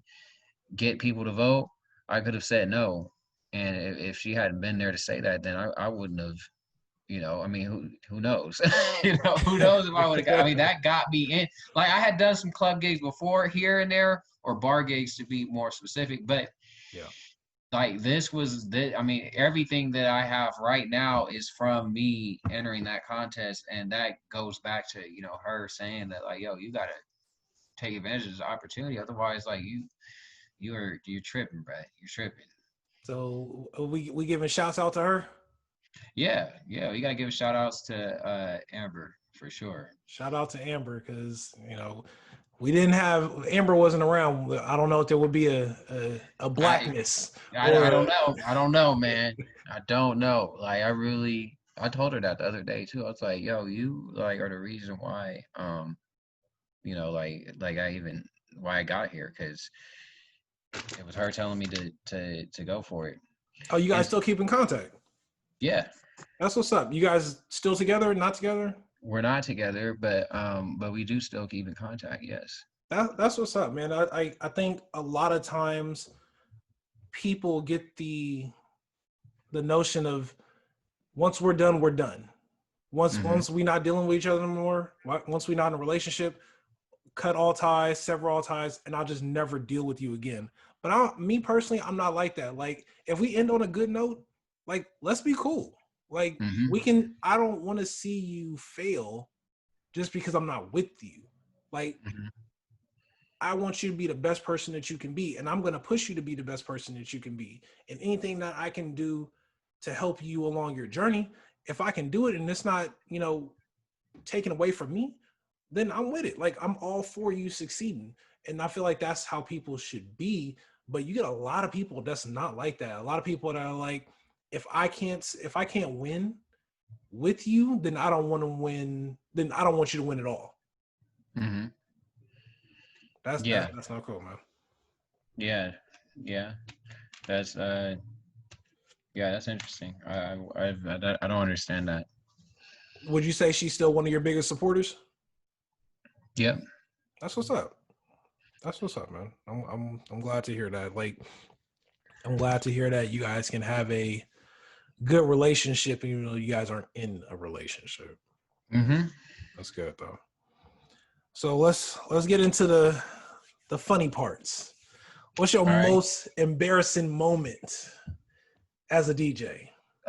get people to vote. I could have said no. And if she hadn't been there to say that, then I wouldn't have, I mean, who knows? Who knows if I would have got, I mean, that got me in. Like, I had done some club gigs before here and there, or bar gigs to be more specific, but yeah, like I mean, everything that I have right now is from me entering that contest. And that goes back to, her saying that, like, yo, you got to take advantage of this opportunity. Otherwise, like, you're tripping, bro. You're tripping. So we giving shouts out to her? Yeah, we gotta give shout outs to Amber for sure. Shout out to Amber, because we didn't have Amber wasn't around. I don't know if there would be a blackness. I don't know, man. I don't know. Like, I told her that the other day too. I was like, yo, you like are the reason why why I got here, because it was her telling me to go for it. Oh, you guys still keep in contact? Yeah. That's what's up. You guys still together? Not together? We're not together, but we do still keep in contact. Yes. That's what's up, man. I think a lot of times people get the notion of once we're done, we're done. Once we're not dealing with each other anymore, once we're not in a relationship, cut all ties, sever all ties, and I'll just never deal with you again. But me personally, I'm not like that. Like, if we end on a good note, like, let's be cool. Like, I don't want to see you fail just because I'm not with you. Like, I want you to be the best person that you can be, and I'm going to push you to be the best person that you can be. And anything that I can do to help you along your journey, if I can do it and it's not, taken away from me, then I'm with it. Like, I'm all for you succeeding. And I feel like that's how people should be. But you get a lot of people that's not like that. A lot of people that are like, if I can't win with you, then I don't want to win. Then I don't want you to win at all. That's not cool, man. Yeah. That's that's interesting. I don't understand that. Would you say she's still one of your biggest supporters? Yep. That's what's up. That's what's up, man. I'm glad to hear that. Like, I'm glad to hear that you guys can have a good relationship, even though you guys aren't in a relationship. That's good though. So let's get into the funny parts. What's your most embarrassing moment as a DJ?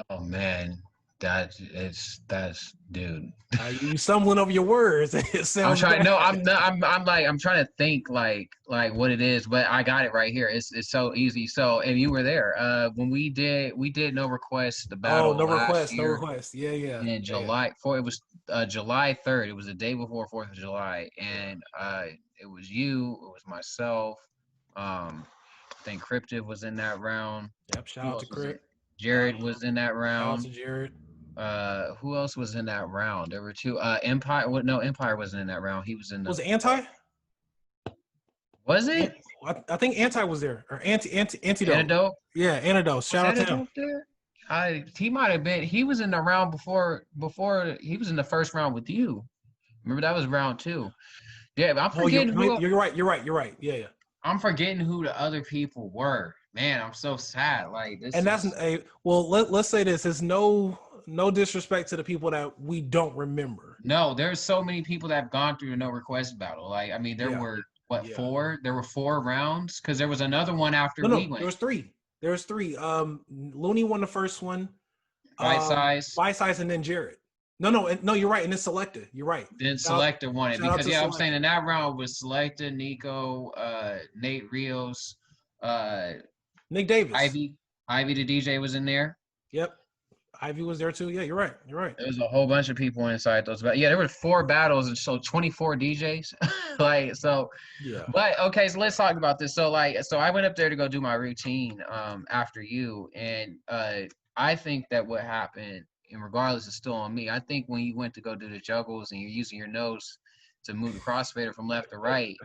Oh man, that's dude. You stumbling over your words. I'm trying. No, I'm trying to think like what it is, but I got it right here. It's so easy. So, and you were there when we did No Request, the battle. No Request. Yeah. In July, it was July 3rd. It was the day before 4th of July, and it was you. It was myself. I think Cryptive was in that round. Yep. Shout out to Crypt. Jared was in that round. Shout out to Jared. Who else was in that round? There were two. Empire. No, Empire wasn't in that round. He was in. Was it Anti? Was it? I think Anti was there, or Antidote. Yeah, Antidote. Shout out to him. There? He might have been. He was in the round before. He was in the first round with you. Remember, that was round 2. Yeah, I'm forgetting. You're right. Yeah. I'm forgetting who the other people were. Man, I'm so sad. Like this. And that's let's say this. There's no disrespect to the people that we don't remember. No, there's so many people that have gone through the No Request battle. Like, I mean, there were 4? There were 4 rounds, because there was another one after we went. There was 3. Looney won the first one. Bite Size, and then Jared. No, you're right. And then Selecta. You're right. Then Selecta won it, because I'm saying in that round was Selecta, Nico, Nate Rios, Nick Davis. Ivy the DJ was in there. Yep. Ivy was there too. Yeah, you're right. You're right. There was a whole bunch of people inside those. But yeah, there were 4 battles, and so 24 DJs. Like so. Yeah. But okay, so let's talk about this. So so I went up there to go do my routine after you, and I think that what happened, and regardless, it's still on me. I think when you went to go do the juggles and you're using your nose to move the crossfader from left to right,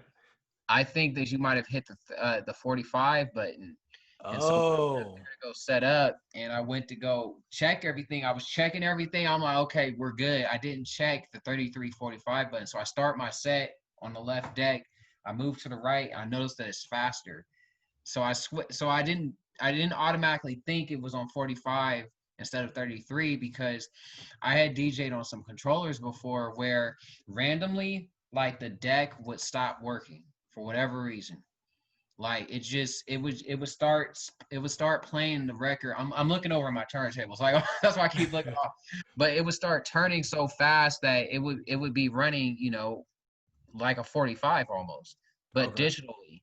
I think that you might have hit the 45 button. And so when I went up Oh. there to go set up, and I went to go check everything, I was checking everything. I'm like, okay, we're good. I didn't check the 33:45 button, so I start my set on the left deck. I move to the right. I noticed that it's faster. So So I didn't automatically think it was on 45 instead of 33 because I had DJ'd on some controllers before where randomly like the deck would stop working for whatever reason. Like it would start playing the record. I'm looking over my turntables. Like that's why I keep looking off. But it would start turning so fast that it would be running, like a 45 almost, but Okay. digitally.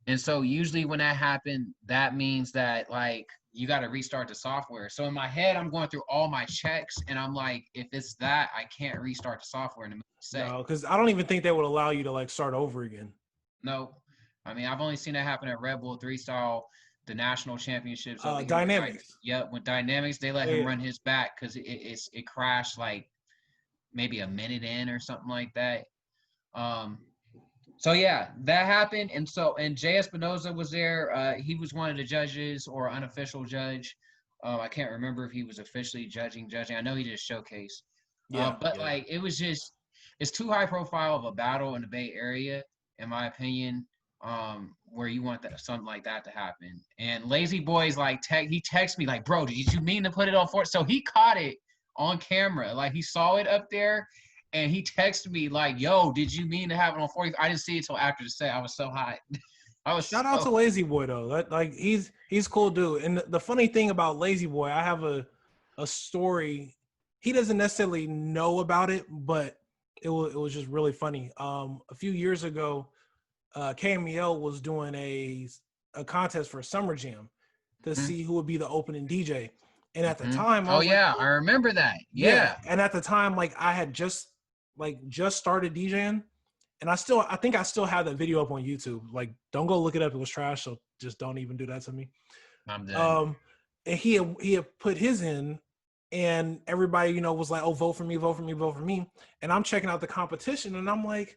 And so usually when that happened, that means that like you got to restart the software. So in my head, I'm going through all my checks and I'm like, if it's that, I can't restart the software in the middle of the set. No, because I don't even think they would allow you to like start over again. No. I mean, I've only seen that happen at Red Bull 3 style, the national championships over here with Dynamics. with Dynamics, they let him Yeah. run his back because it crashed like maybe a minute in or something like that. Um, So yeah, that happened, and Jay Espinoza was there. He was one of the judges or unofficial judge. I can't remember if he was officially judging. I know he did a showcase. Yeah. But Yeah. like it's too high profile of a battle in the Bay Area, in my opinion. Where you want something like that to happen. And Lazy Boy's like he texted me like, bro, did you mean to put it on 4? So he caught it on camera, like he saw it up there. And he texted me like, "Yo, did you mean to have it on 40?" I didn't see it till after the set. I was so hot. I was Shout out so to Lazy Boy though. That like he's cool dude. And the funny thing about Lazy Boy, I have a story. He doesn't necessarily know about it, but it was just really funny. A few years ago, KMEL was doing a contest for Summer Jam to Mhm, see who would be the opening DJ. And at the mhm. time, I Oh was like, yeah, oh, I remember that. yeah. Yeah. And at the time, like I had just started DJing, and I think I still have that video up on YouTube. Like, don't go look it up; it was trash. So just don't even do that to me. I'm done. Um, and he had put his in, and everybody was like, "Oh, vote for me, vote for me, vote for me." And I'm checking out the competition, and I'm like,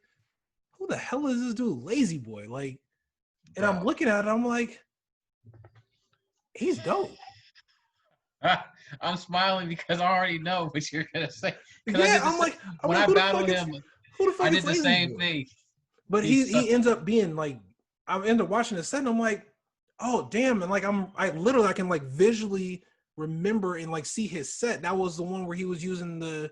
"Who the hell is this dude, Lazy Boy?" Like, and I'm Bro. looking at it, I'm like, "He's dope." I'm smiling because I already know what you're gonna say. Because I Yeah, did the I'm same like, when I battled him. who the I fuck is did the Lazy same Boy? thing. But He's so he ends up being like, I end up watching the set and I'm like, oh damn, and like I can like visually remember and like see his set. That was the one where he was using the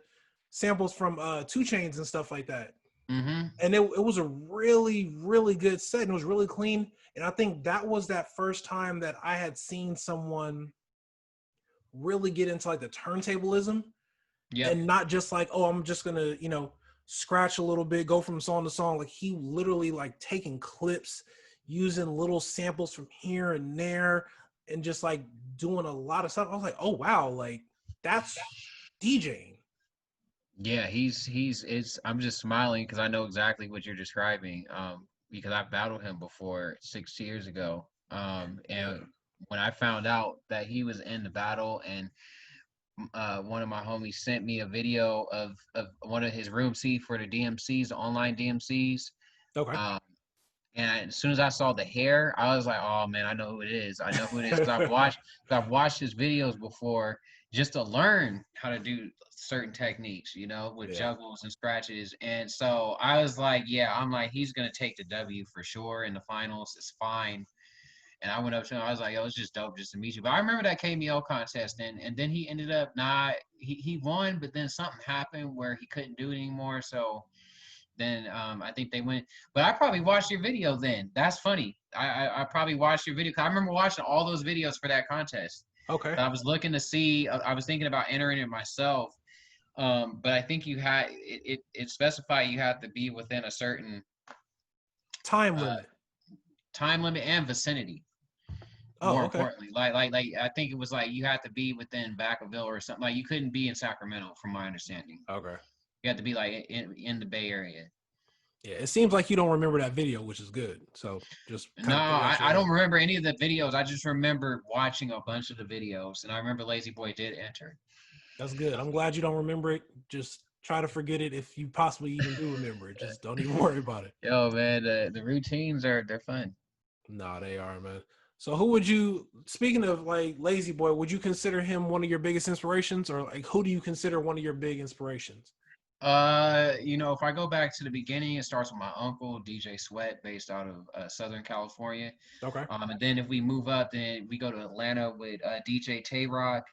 samples from 2 Chainz and stuff like that. mm-hmm. And it was a really, really good set and it was really clean. And I think that was that first time that I had seen someone really get into like the turntablism Yep. and not just like, oh, I'm just gonna, scratch a little bit, go from song to song. Like he literally like taking clips, using little samples from here and there, and just like doing a lot of stuff. I was like, oh wow, like that's DJing. Yeah, he's it's I'm just smiling because I know exactly what you're describing. Because I battled him before 6 years ago. Yeah. And when I found out that he was in the battle, and one of my homies sent me a video of one of his room C for the DMCs, the online DMCs. Okay. Um, and as soon as I saw the hair, I was like, "Oh man, I know who it is. I know who it is because I've watched his videos before just to learn how to do certain techniques, with Yeah. juggles and scratches." And so I was like, "Yeah, I'm like, he's gonna take the W for sure in the finals. It's fine." And I went up to him. I was like, "Yo, it's just dope just to meet you." But I remember that KMEL contest, and then he ended up not. He won, but then something happened where he couldn't do it anymore. So then I think they went. But I probably watched your video then. That's funny. I probably watched your video. 'Cause I remember watching all those videos for that contest. Okay. I was looking to see. I was thinking about entering it myself. But I think it specified you had to be within a certain Time uh, limit. time limit and vicinity. More Oh, okay. importantly, like I think it was like you had to be within Vacaville or something. Like you couldn't be in Sacramento, from my understanding. Okay. You had to be like in the Bay Area. Yeah, it seems like you don't remember that video, which is good. So just No, kind of put it out your I head. don't remember any of the videos. I just remember watching a bunch of the videos, and I remember Lazy Boy did enter. That's good. I'm glad you don't remember it. Just try to forget it if you possibly even do remember it. Just don't even worry about it. Yo, man, the routines they're fun. Nah, they are, man. So who would you, speaking of like Lazy Boy, would you consider him one of your biggest inspirations, or like who do you consider one of your big inspirations? If I go back to the beginning, it starts with my uncle, DJ Sweat, based out of Southern California. Okay. And then if we move up, then we go to Atlanta with DJ Tay Rock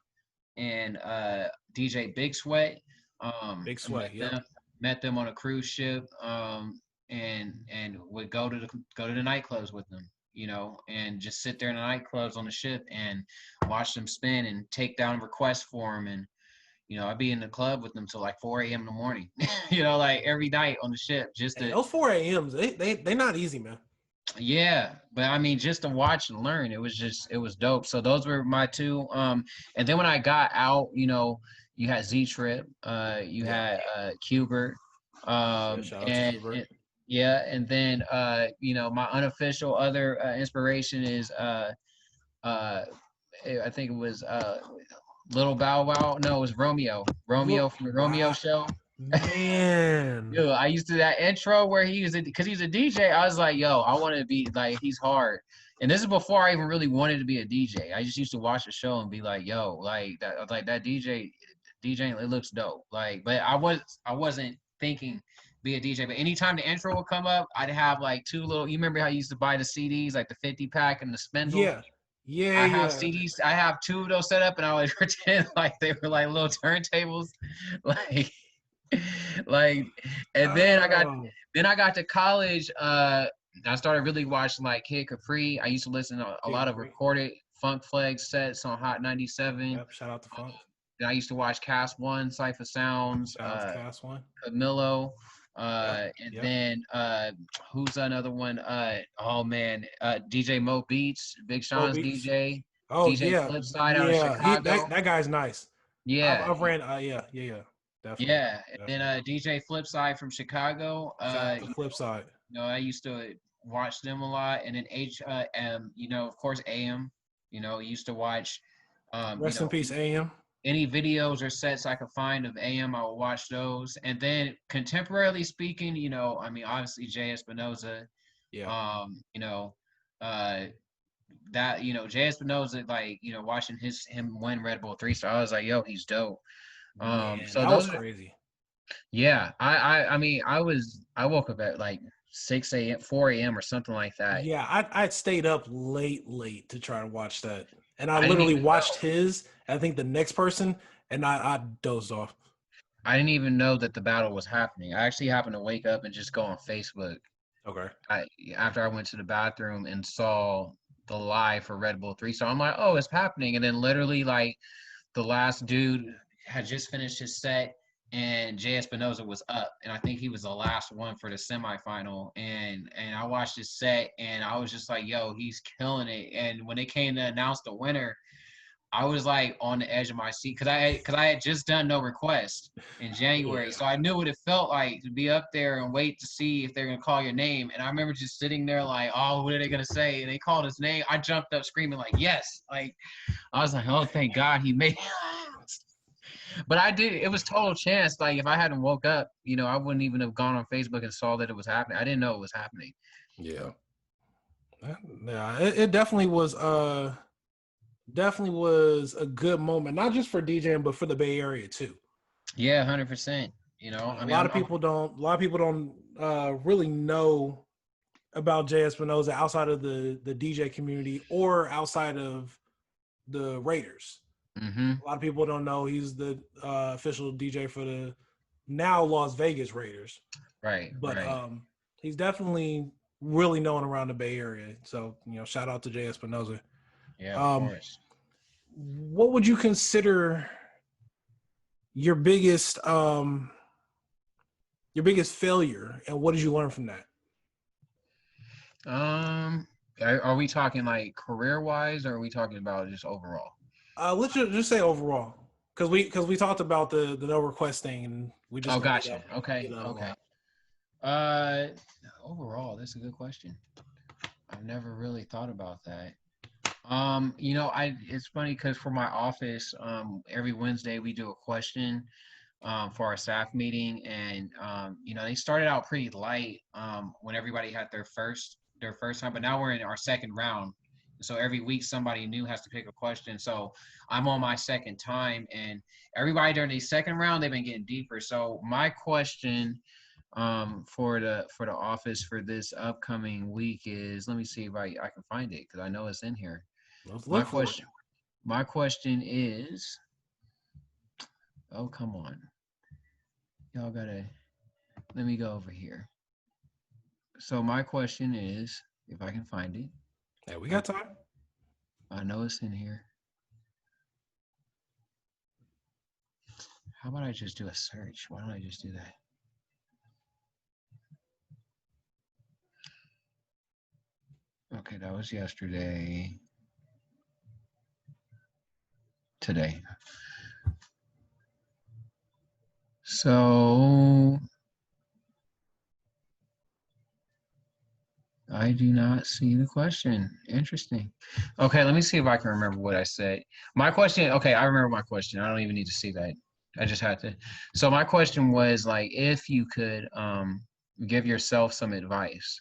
and DJ Big Sweat. Big I met Sweat. Yep. them met them on a cruise ship, and would go to the nightclubs with them, and just sit there in the nightclubs on the ship and watch them spin and take down requests for them. And I'd be in the club with them till like 4 a.m. in the morning, like every night on the ship, just Hey, to, those 4 a.m.s, they not easy, man. yeah. But I mean, just to watch and learn, it was dope. So those were my two. And then when I got out, you had Z Trip, you Yeah. had Qbert, Yeah, shout out to and Hubert. yeah, and then my unofficial other inspiration is I think it was Little Bow Wow. No, it was Romeo. Romeo Look, from the Romeo wow, Show. man. Yo, I used to that intro where because he's a DJ. I was like, yo, I want to be like, he's hard. And this is before I even really wanted to be a DJ. I just used to watch the show and be like, yo, like that DJ, it looks dope. Like, but I wasn't thinking be a DJ. But anytime the intro would come up, I'd have like two little. You remember how you used to buy the CDs, like the 50 pack and the spindle? Yeah, yeah, I have yeah. CDs. I have two of those set up, and I would pretend like they were like little turntables, like like. And Oh, then I got to college. I started really watching like Kid Capri. I used to listen to a Big lot of Capri. recorded Funk Flex sets on Hot 97. Yep. Shout out to Funk. Then I used to watch Cast One, Cypher Sounds, Shout out to Cast One. Camilo, Yep. and Yep. then who's another one? Oh man, DJ Mo Beats, Big Mo Sean's Beats. DJ, Oh DJ yeah, Flipside out of yeah. He Chicago. that guy's nice. Yeah, I've ran. Yeah. Definitely. yeah. And then Definitely. DJ Flipside from Chicago. Shout out to Flip Side. I used to watch them a lot, and then of course AM. Used to watch, Rest in peace, AM. any videos or sets I could find of AM, I would watch those. And then contemporarily speaking, I mean, obviously Jay Espinoza, Yeah. uh, Jay Espinoza, like, watching him win Red Bull 3-star, I was like, yo, he's dope. Man, So that was those are, crazy. yeah, I mean, I woke up at like 6 a.m., 4 a.m. or something like that. Yeah, I stayed up late to try to watch that, and I I didn't literally even watched know. his. I think the next person, and I dozed off. I didn't even know that the battle was happening. I actually happened to wake up and just go on Facebook. Okay. I After I went to the bathroom and saw the live for Red Bull 3, so I'm like, oh, it's happening. And then literally like the last dude had just finished his set, and Jay Espinoza was up, and I think he was the last one for the semifinal. And I watched his set, and I was just like, yo, he's killing it. And when they came to announce the winner, I was like on the edge of my seat because I had just done No Request in January, Yeah. so I knew what it felt like to be up there and wait to see if they're gonna call your name. And I remember just sitting there like, oh, what are they gonna say? And they called his name. I jumped up screaming like, yes! Like I was like, oh, thank God he made it. But I did. It was total chance. Like if I hadn't woke up, I wouldn't even have gone on Facebook and saw that it was happening. I didn't know it was happening. Yeah. Yeah. It definitely was a good moment, not just for DJing, but for the Bay Area too. Yeah, 100%. I A mean, lot of people don't really know about Jay Espinoza outside of the DJ community or outside of the Raiders. mm-hmm. A lot of people don't know he's the official DJ for the now Las Vegas Raiders. Right. But Right. He's definitely really known around the Bay Area. So, shout out to Jay Espinoza. Yeah, of course. What would you consider your biggest failure, and what did you learn from that? Are we talking like career wise, or are we talking about just overall? Let's just say overall, because we talked about the no request thing, and we just Oh, brought it gotcha. up, Okay, a okay. lot. Uh, Overall, that's a good question. I've never really thought about that. It's funny because for my office, every Wednesday we do a question for our staff meeting, and they started out pretty light when everybody had their first time, but now we're in our second round. So every week somebody new has to pick a question. So I'm on my second time, and everybody during the second round they've been getting deeper. So my question for the office for this upcoming week is, let me see if I can find it because I know it's in here. Let's My look for it. question is, oh come on, y'all gotta let me go over here. So my question is, if I can find it, Yeah, we I, got time. I know it's in here. How about I just do a search? Why don't I just do that? Okay, that was yesterday. Today. So I do not see the question. Interesting. Okay, let me see if I can remember what I said. My question, okay, I remember my question. I don't even need to see that. I just had to. So my question was like, if you could give yourself some advice,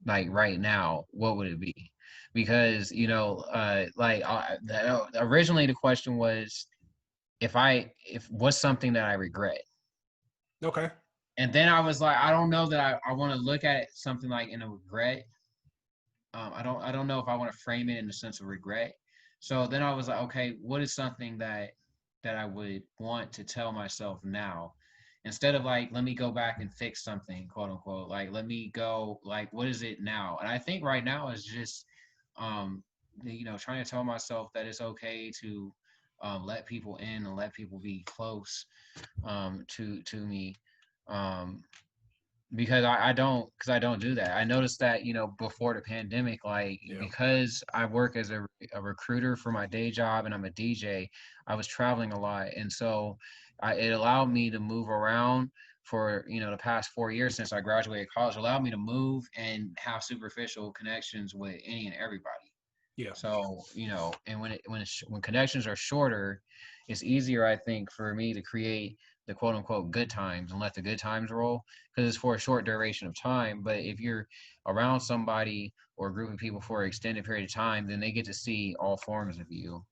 like right now, what would it be? Because, originally the question was, if what's something that I regret? Okay. And then I was like, I don't know that I want to look at something like in a regret. I don't know if I want to frame it in the sense of regret. So then I was like, okay, what is something that I would want to tell myself now, instead of like, let me go back and fix something, quote unquote. Like, let me go, like, what is it now? And I think right now is just, um, trying to tell myself that it's okay to let people in and let people be close to me. Um, because I don't do that. I noticed that, before the pandemic, like, Yeah. because I work as a recruiter for my day job and I'm a DJ, I was traveling a lot. And so it allowed me to move around for, the past 4 years since I graduated college, allowed me to move and have superficial connections with any and everybody. Yeah. So, and when connections are shorter, it's easier, I think, for me to create the quote unquote good times and let the good times roll, because it's for a short duration of time. But if you're around somebody or a group of people for an extended period of time, then they get to see all forms of you.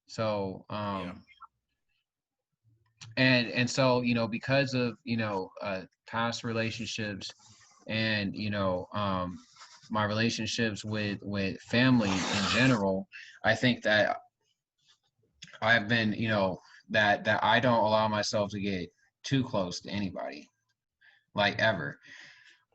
So, Yeah. and so, because of, past relationships and, my relationships with family in general, I think that I've been, that I don't allow myself to get too close to anybody, like, ever.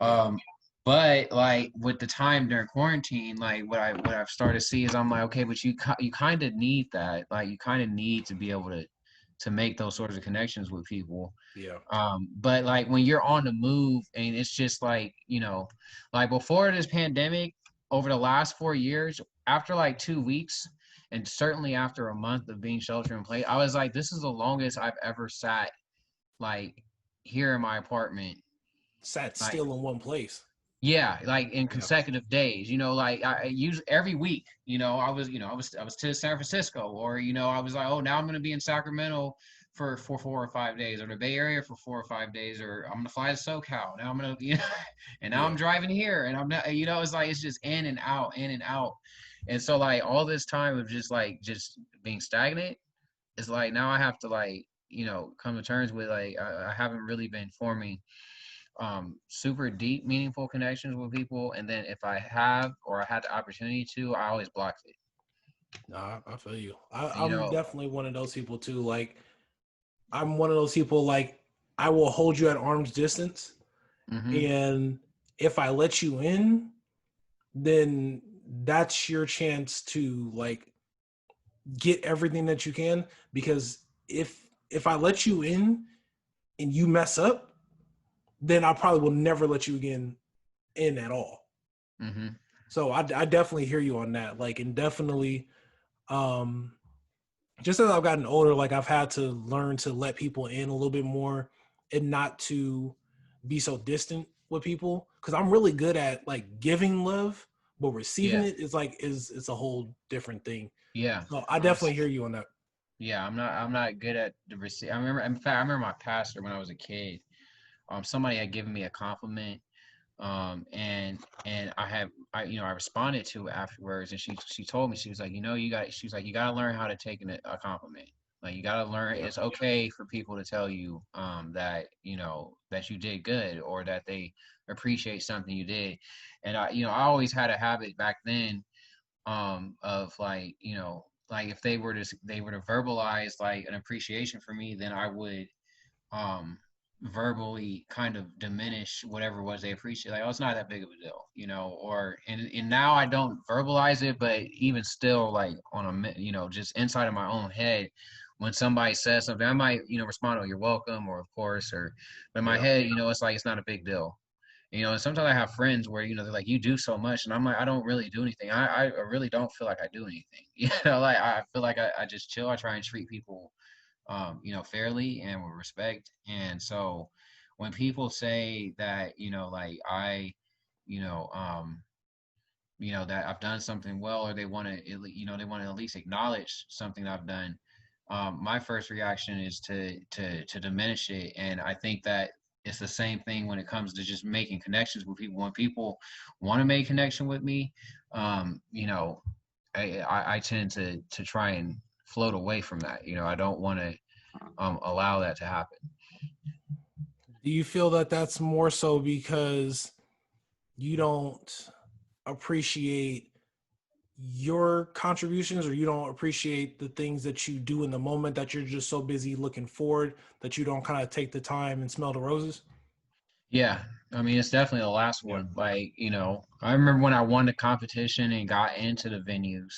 Yeah. Um, but like with the time during quarantine, like what I've started to see is, I'm like, okay, but you kind of need that. Like, you kind of need to be able to make those sorts of connections with people. Yeah. But like when you're on the move, and it's just like, like before this pandemic, over the last 4 years, after like 2 weeks, and certainly after a month of being shelter in place, I was like, this is the longest I've ever sat, like, here in my apartment. Sat Like, still in one place. yeah, like in Yeah. consecutive days, like I use every week, I was to San Francisco, or, I was like, oh, now I'm going to be in Sacramento for 4 or 5 days, or the Bay Area for 4 or 5 days, or I'm going to fly to SoCal. Now I'm going to, and now Yeah. I'm driving here, and I'm not, it's like, it's just in and out, in and out. And so like all this time of just being stagnant, it's like now I have to, like, come to terms with, like, I haven't really been forming super deep, meaningful connections with people. And then if I have, or I had the opportunity to, I always blocked it. Nah, I feel you. And, I'm definitely one of those people too. Like, I'm one of those people, like, I will hold you at arm's distance. mm-hmm, And if I let you in, then that's your chance to, like, get everything that you can. Because if I let you in and you mess up, then I probably will never let you again in at all. mm-hmm. So I definitely hear you on that. Like, and definitely, um, just as I've gotten older, like I've had to learn to let people in a little bit more and not to be so distant with people. Cause I'm really good at like giving love, but receiving Yeah, it is like, it's a whole different thing. yeah. So I I'm definitely hear you on that. Yeah, I'm not good at the receive. I remember, in fact, I remember my pastor when I was a kid. Somebody had given me a compliment, and I responded to it afterwards, and she told me, she was like, she was like, you got to learn how to take a compliment. Like, you got to learn, Yeah. it's okay for people to tell you that that you did good, or that they appreciate something you did. And I always had a habit back then, of like, like if they were to verbalize like an appreciation for me, then I would um verbally kind of diminish whatever it was they appreciate. Like, oh, it's not that big of a deal, or and now I don't verbalize it, but even still, like, on just inside of my own head, when somebody says something, I might, respond, oh, you're welcome, or of course, or, but in my Yeah. head, it's like, it's not a big deal. And sometimes I have friends where, they're like, you do so much. And I'm like, I don't really do anything. I really don't feel like I do anything. Like, I feel like I just chill. I try and treat people, fairly and with respect. And so when people say that, like, you know, um, that I've done something well, or they want to, they want to at least acknowledge something I've done, my first reaction is to diminish it. And I think that it's the same thing when it comes to just making connections with people. When people want to make connection with me, um, you know, I tend to try and float away from that. I don't want to allow that to happen. Do you feel that that's more so because you don't appreciate your contributions, or you don't appreciate the things that you do in the moment, that you're just so busy looking forward that you don't kind of take the time and smell the roses? Yeah, I mean, it's definitely the last Yeah. one. Like, I remember when I won the competition and got into the venues,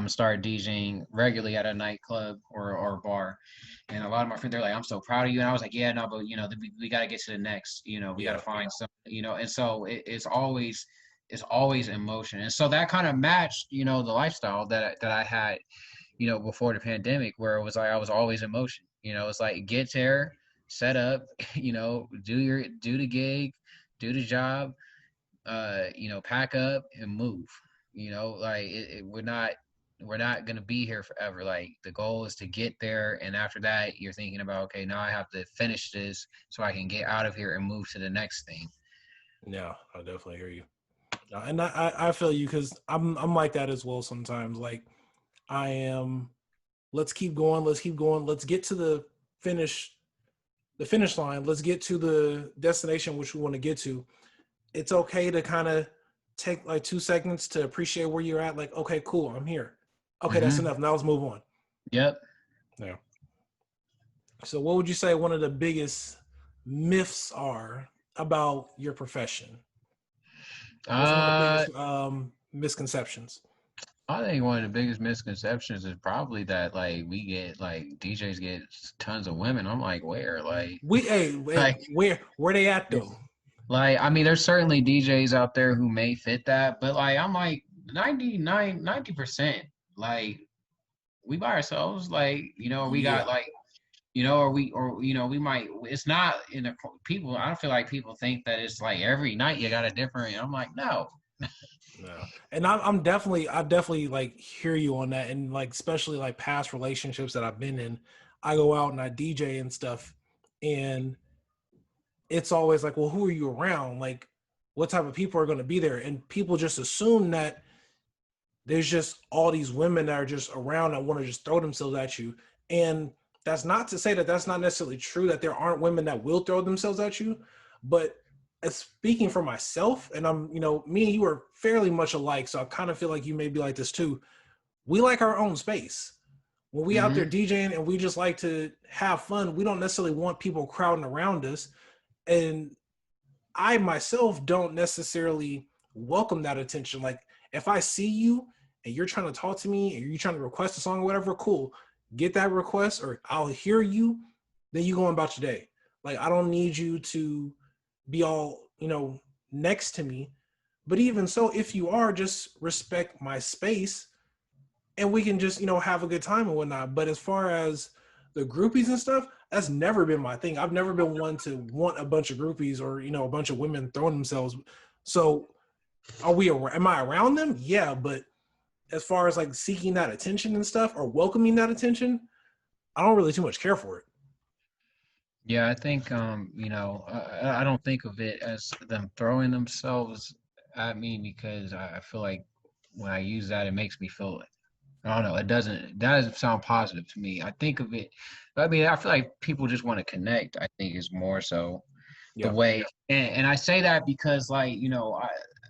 started DJing regularly at a nightclub or bar. And a lot of my friends, they're like, I'm so proud of you. And I was like, yeah, no, but, we got to get to the next, we got to Yeah. find some, and so it's always in motion. And so that kind of matched, the lifestyle that I had, before the pandemic, where it was like I was always in motion. It's like, get there, set up, do the gig, do the job, pack up and move. Like, we're not gonna be here forever. Like, the goal is to get there, and after that, you're thinking about, okay, now I have to finish this so I can get out of here and move to the next thing. Yeah, I definitely hear you. And I feel you, because I'm like that as well sometimes. Like, I am, let's keep going, let's keep going, let's get to finish the finish line, let's get to the destination which we want to get to. It's okay to kind of take like 2 seconds to appreciate where you're at. Like, okay, cool, I'm here. Okay, that's Mm-hmm. enough. Now let's move on. Yep. Yeah. So what would you say one of the biggest myths are about your profession? What's one of the Uh, biggest misconceptions? I think one of the biggest misconceptions is probably that, like, DJs get tons of women. I'm like, where? Like, Hey, like where they at it's though? like, I mean, there's certainly DJs out there who may fit that, but, like, I'm like 90%. Like, we by ourselves, like, we got, Yeah. like, we might, it's not in the people. I don't feel like people think that it's like every night you got a different. I'm like, no. No. And I definitely like hear you on that. And like, especially like past relationships that I've been in, I go out and I DJ and stuff. And it's always like, well, who are you around? Like, what type of people are going to be there? And people just assume that there's just all these women that are just around that want to just throw themselves at you. And that's not to say that that's not necessarily true, that there aren't women that will throw themselves at you. But as speaking for myself, and me and you are fairly much alike. So I kind of feel like you may be like this too. We like our own space. When we out there Hmm. DJing and we just like to have fun, we don't necessarily want people crowding around us. And I myself don't necessarily welcome that attention. Like, if I see you and you're trying to talk to me and you're trying to request a song or whatever, cool. Get that request, or I'll hear you, then you go on about your day. Like, I don't need you to be all, next to me. But even so, if you are, just respect my space and we can just, have a good time and whatnot. But as far as the groupies and stuff, that's never been my thing. I've never been one to want a bunch of groupies or, a bunch of women throwing themselves. So am I around them? Yeah. But as far as like seeking that attention and stuff or welcoming that attention, I don't really too much care for it. Yeah, I think I don't think of it as them throwing themselves at me because I feel like when I use that, it makes me feel, I don't know, that doesn't sound positive to me. I think of it, I mean, I feel like people just want to connect, I think is more so the Yeah. way, and I say that because like,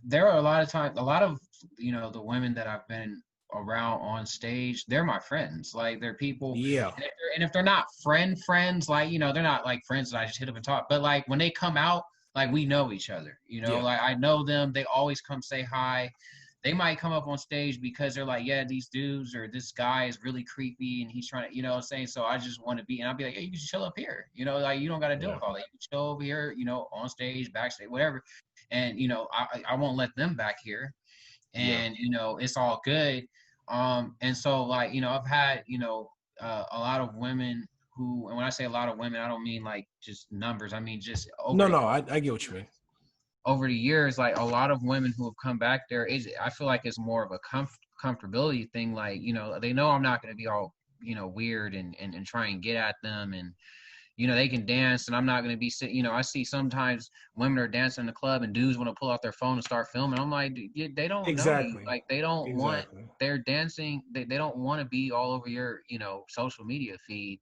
there are a lot of times, a lot of, the women that I've been around on stage, they're my friends. Like they're people, Yeah. and if they're not friends, like, they're not like friends that I just hit up and talk, but like when they come out, like we know each other, Yeah. like I know them, they always come say hi. They might come up on stage because they're like, yeah, these dudes or this guy is really creepy and he's trying to, what I'm saying? So I just want to be, and I'll be like, hey, you can chill up here. Like you don't got to deal Yeah. with all that. You can chill over here, on stage, backstage, whatever. And, I won't let them back here. Yeah. And, it's all good. And so like, I've had, a lot of women who, and when I say a lot of women, I don't mean like just numbers. I mean, just over No, I get what you mean. over the years, like a lot of women who have come back there, I feel like it's more of a comfortability thing. Like, they know I'm not going to be all, weird and try and get at them. And, they can dance and I'm not going to be sitting, I see sometimes women are dancing in the club and dudes want to pull out their phone and start filming. I'm like, they don't know you. Exactly. Like, they don't want, Exactly. they're dancing. They don't want to be all over your, social media feed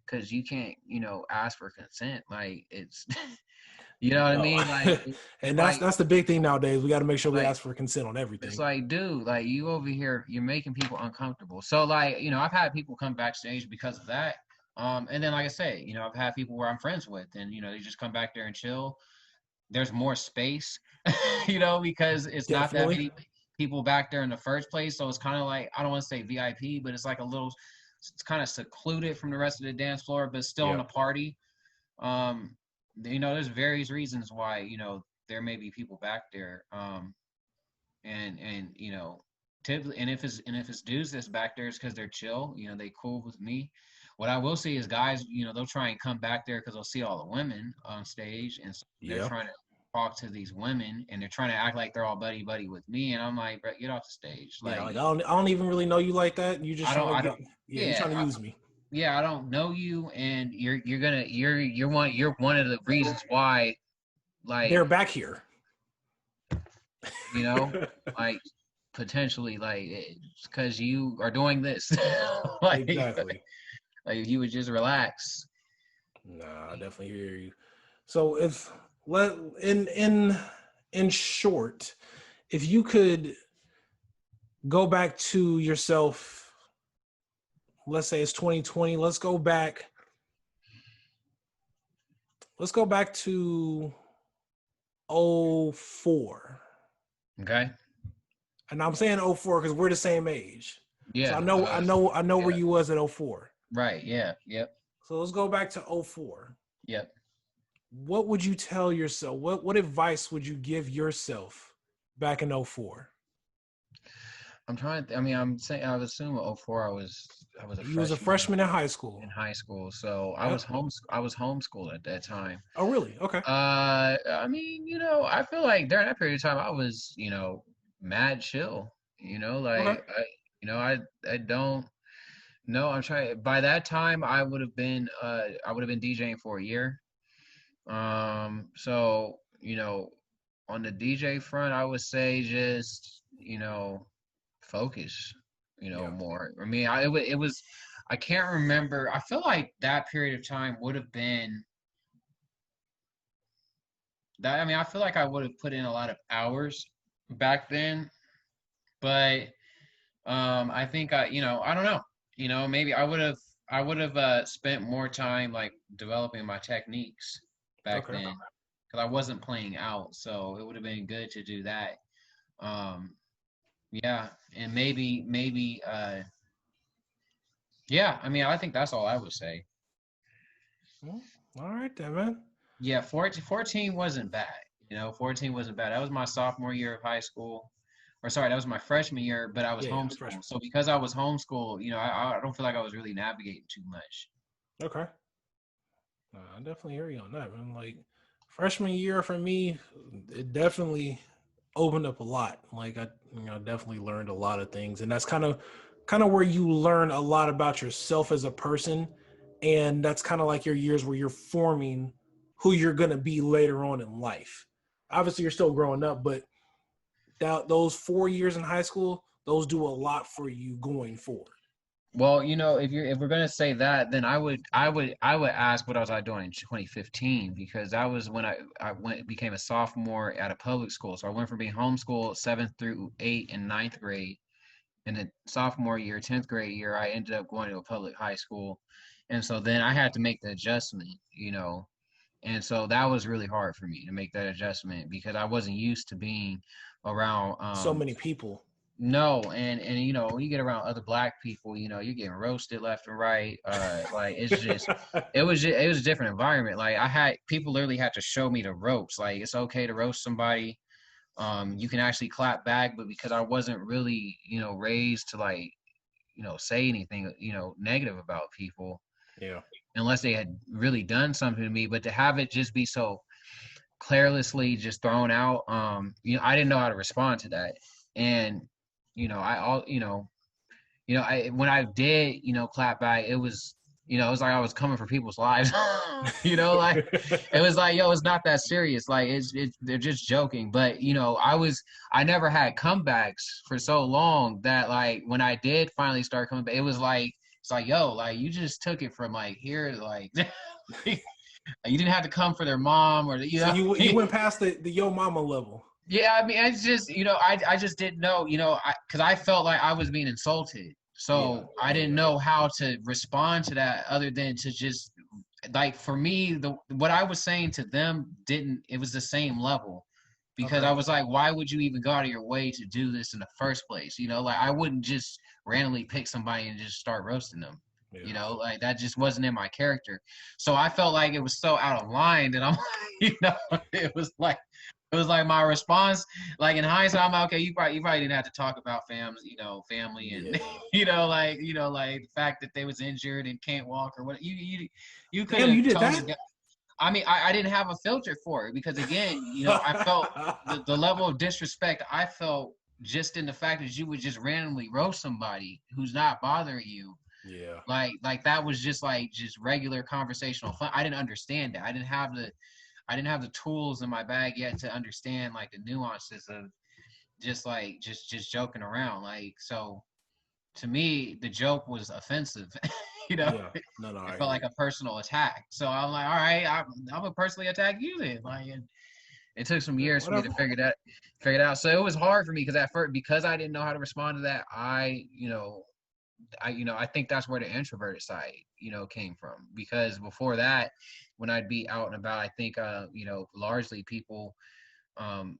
because you can't, ask for consent. Like, it's, you know what I No. mean? Like, And it's like, that's the big thing nowadays. We got to make sure we like, ask for consent on it's everything. like, dude, like you over here, you're making people uncomfortable. So like, I've had people come backstage because of that. And then like I say, I've had people where I'm friends with and they just come back there and chill. There's more space, because it's not that Definitely. many people back there in the first place. So it's kind of like, I don't want to say VIP, but it's like it's kind of secluded from the rest of the dance floor, but still on Yeah. the party. Um, there's various reasons why, there may be people back there. And typically, and if it's dudes that's back there, it's because they're chill. They cool with me. What I will say is guys, they'll try and come back there because they'll see all the women on stage, and so they're Yeah. trying to talk to these women, and they're trying to act like they're all buddy buddy with me, and I'm like, bro, get off the stage. Yeah. Like, Like I don't even really know you like that. You just I trying don't, to I get. don't, Yeah. You're yeah, trying to use me. yeah, I don't know you, and you're one of the reasons why, like, They're back here. you know, like potentially like because you are doing this like Exactly. like if you would just relax. Nah, I definitely hear you. So if let in short, if you could go back to yourself, let's say it's 2020, let's go back to '04. Okay. And I'm saying '04 because we're the same age. So Yeah. I know where Yeah. you was at '04. Right. Yeah. Yep. So let's go back to '04. Yep. What would you tell yourself? What advice would you give yourself back in '04? I'm trying I mean, I'm saying I would assume '04 I was a You was a freshman freshman in high school. in high school, so Yep. I was homeschooled at that time. Oh, really? Okay. I mean, I feel like during that period of time I was, mad chill. Okay. Like I don't know. I'm trying. By that time, I would have been DJing for a year. So on the DJ front, I would say just focus, Yeah. more. I mean, it was. I can't remember. I feel like that period of time would have been that. I mean, I feel like I would have put in a lot of hours back then, but I think I don't know. Maybe I would have spent more time like developing my techniques back Okay. then because I wasn't playing out, so it would have been good to do that. Um, yeah, and maybe yeah. I mean, I think that's all I would say. Well, all right then, man. Yeah, 14 wasn't bad. 14 wasn't bad. That was my sophomore year of high school. Or sorry, that was my freshman year, but I was Yeah, freshman. homeschooled. So because I was homeschooled, I don't feel like I was really navigating too much. Okay. I definitely hear you on that, man. Like freshman year for me, it definitely opened up a lot. Like I, definitely learned a lot of things, and that's kind of where you learn a lot about yourself as a person, and that's kind of like your years where you're forming who you're gonna be later on in life. Obviously, you're still growing up, but those 4 years in high school, those do a lot for you going forward. Well, if we're gonna say that, then I would ask what was I doing in 2015, because that was when I became a sophomore at a public school. So I went from being homeschooled 7th through 8th and ninth grade, and then sophomore year, 10th grade year, I ended up going to a public high school, and so then I had to make the adjustment. And so that was really hard for me to make that adjustment because I wasn't used to being around So many people. no, and when you get around other black people, you're getting roasted left and right. Like it was a different environment. Like I had people literally had to show me the ropes. Like it's okay to roast somebody. You can actually clap back, but because I wasn't really, raised to like, say anything, negative about people Yeah. unless they had really done something to me. But to have it just be so carelessly just thrown out, I didn't know how to respond to that. And I all I when I did clap back, it was like I was coming for people's lives. Like it was like, yo, it's not that serious, like they're just joking. But I never had comebacks for so long that like when I did finally start coming back, it's like, yo, like you just took it from like here to like you didn't have to come for their mom or So you went past the yo mama level. Yeah, I mean, it's just, I just didn't know, because I felt like I was being insulted. Yeah. So I didn't know how to respond to that other than to just, like, for me, what I was saying to them it was the same level. Because Okay. I was like, why would you even go out of your way to do this in the first place? Like I wouldn't just randomly pick somebody and just start roasting them. Yeah. Like that just wasn't in my character. So I felt like it was so out of line that I'm, it was like my response. Like in hindsight, I'm like, okay, you probably didn't have to talk about family and Yeah. like the fact that they was injured and can't walk or what. You could Damn, have you did toned that? it down. I mean, I didn't have a filter for it because again, I felt the level of disrespect I felt just in the fact that you would just randomly roast somebody who's not bothering you. Yeah. Like that was just regular conversational fun. I didn't understand it. I didn't have the tools in my bag yet to understand like the nuances of just joking around. Like so to me, the joke was offensive. you know, Yeah. No, it I felt hear like you. a personal attack. So I'm like, all right, I'm gonna personally attack you then. Like, and it took some Yeah, years for me to whatever. figure it out. So it was hard for me because at first, because I didn't know how to respond to that, I think that's where the introverted side, came from. Because before that, when I'd be out and about, I think, largely people, um,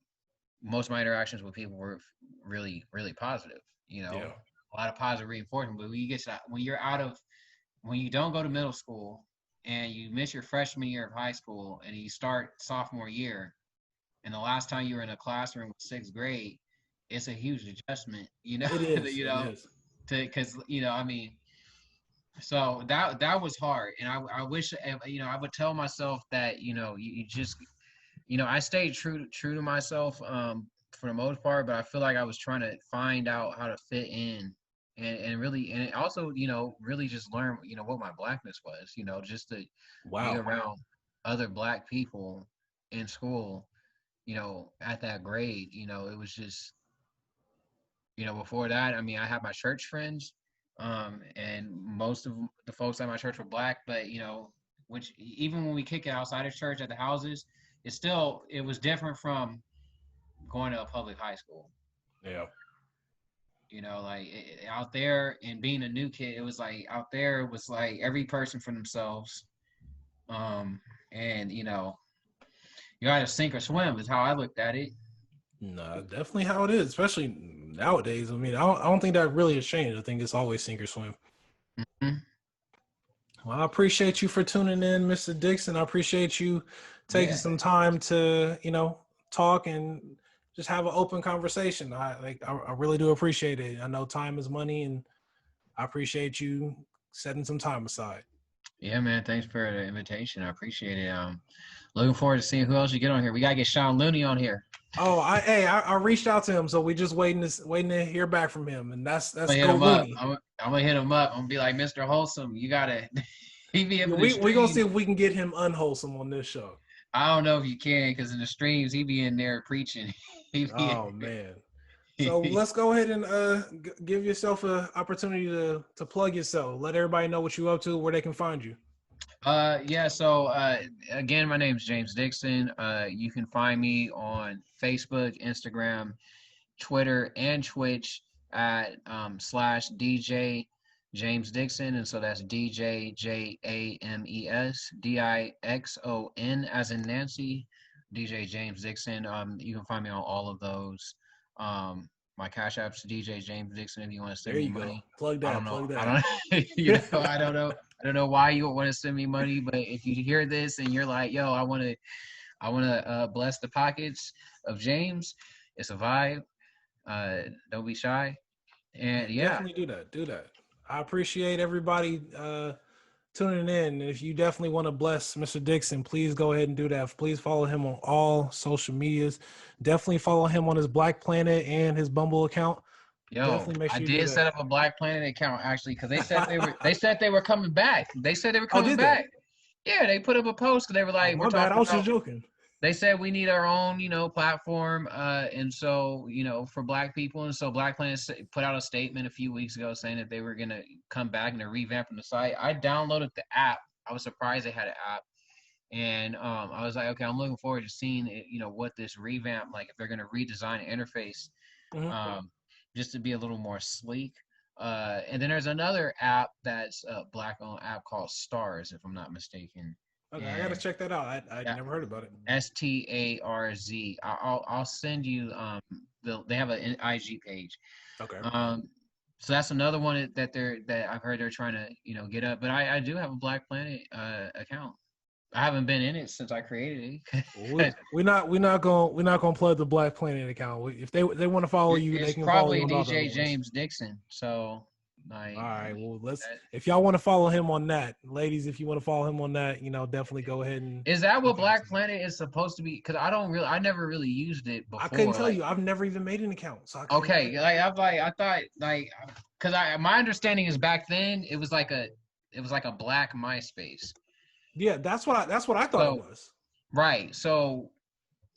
most of my interactions with people were really, really positive. Yeah. A lot of positive reinforcement. But when you don't go to middle school and you miss your freshman year of high school and you start sophomore year, and the last time you were in a classroom was sixth grade, it's a huge adjustment, It is. It is. because I mean, so that was hard, and I wish I would tell myself that you just I stayed true to myself for the most part, but I feel like I was trying to find out how to fit in and really and also really just learn what my blackness was, just to be Wow. around other black people in school, at that grade. It was just before that, I mean, I had my church friends, and most of the folks at my church were black, but which even when we kick it outside of church at the houses, it was different from going to a public high school. Yeah. Like out there and being a new kid, it was like out there, it was like every person for themselves. And you got to sink or swim is how I looked at it. No, definitely how it is, especially nowadays. I mean, I don't think that really has changed. I think it's always sink or swim. Mhm. Well, I appreciate you for tuning in, Mr. Dixon. I appreciate you taking Yeah. some time to, talk and just have an open conversation. I really do appreciate it. I know time is money, and I appreciate you setting some time aside. Yeah, man. Thanks for the invitation. I appreciate it. Looking forward to seeing who else you get on here. We gotta get Sean Looney on here. Oh, I reached out to him, so we just waiting to hear back from him, and that's I'm gonna hit Go him up. Looney. I'm gonna hit him up. I'm gonna be like, Mr. Wholesome, you gotta. He be able Yeah, to we gonna see stream. if we can get him unwholesome on this show. I don't know if you can, because in the streams he be in there preaching. He be Oh man. So let's go ahead and give yourself an opportunity to plug yourself. Let everybody know what you're up to, where they can find you. Yeah, so again, my name is James Dixon. You can find me on Facebook, Instagram, Twitter, and Twitch at slash DJ James Dixon. And so that's DJ JAMES DIXON as in Nancy, DJ James Dixon. You can find me on all of those. My Cash App's DJ James Dixon if you want to send There me you money. go. Plug that. I don't know. Plug that. I don't. You know. I don't know. I don't know why you would want to send me money, but if you hear this and you're like, "Yo, I want to bless the pockets of James," it's a vibe. Don't be shy. And yeah, Definitely do that. I appreciate everybody tuning in. If you definitely want to bless Mr. Dixon, please go ahead and do that. Please follow him on all social medias. Definitely follow him on his Black Planet and his Bumble account. yo, Definitely make I sure you do did that. set up a Black Planet account actually because they said they were coming back. They said they were coming did they? back. Yeah, they put up a post because they were like, Oh, "We're my bad. I talking was about." just joking. They said we need our own, platform, and so, for Black people, and so Black Planet put out a statement a few weeks ago saying that they were gonna come back and they're revamping the site. I downloaded the app. I was surprised they had an app, and I was like, okay, I'm looking forward to seeing it, what this revamp, like if they're gonna redesign the interface, just to be a little more sleek. And then there's another app that's a Black-owned app called Stars, if I'm not mistaken. Okay, I gotta check that out. I never heard about it. STARZ. I'll send you they have an IG page. Okay. So that's another one that I've heard they're trying to get up. But I do have a Black Planet account. I haven't been in it since I created it. we're not gonna plug the Black Planet account. If they want to follow you, they It's can follow you probably on all the other DJ ones. James Dixon. So like, all right, well, if y'all want to follow him on that, ladies, if you want to follow him on that, definitely go ahead and. Is that what Black Planet is supposed to be? Because I never really used it before. I couldn't tell you. I've never even made an account. So okay, I thought because my understanding is back then it was like a Black MySpace. Yeah, that's what I thought it was. Right. So,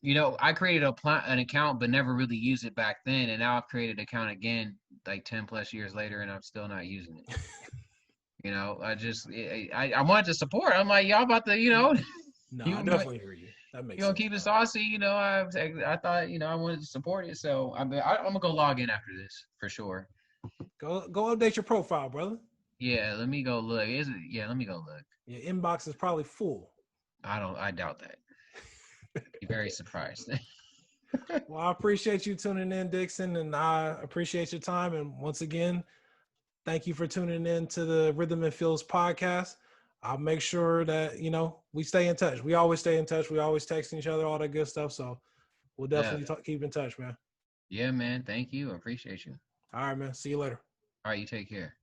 I created an account but never really used it back then, and now I've created an account again like 10 plus years later, and I'm still not using it. I wanted to support. I'm like, y'all about to, No, I definitely hear you. That makes sense. Keep it saucy. I thought, I wanted to support it, so I'm gonna go log in after this for sure. Go update your profile, brother. Yeah, let me go look. Let me go look. Your inbox is probably full. I doubt that. Be very surprised. Well, I appreciate you tuning in, Dixon, and I appreciate your time. And once again, thank you for tuning in to the Rhythm and Feels podcast. I'll make sure that, we stay in touch. We always stay in touch. We always text each other, all that good stuff. So we'll definitely keep in touch, man. Yeah, man. Thank you. I appreciate you. All right, man. See you later. All right. You take care.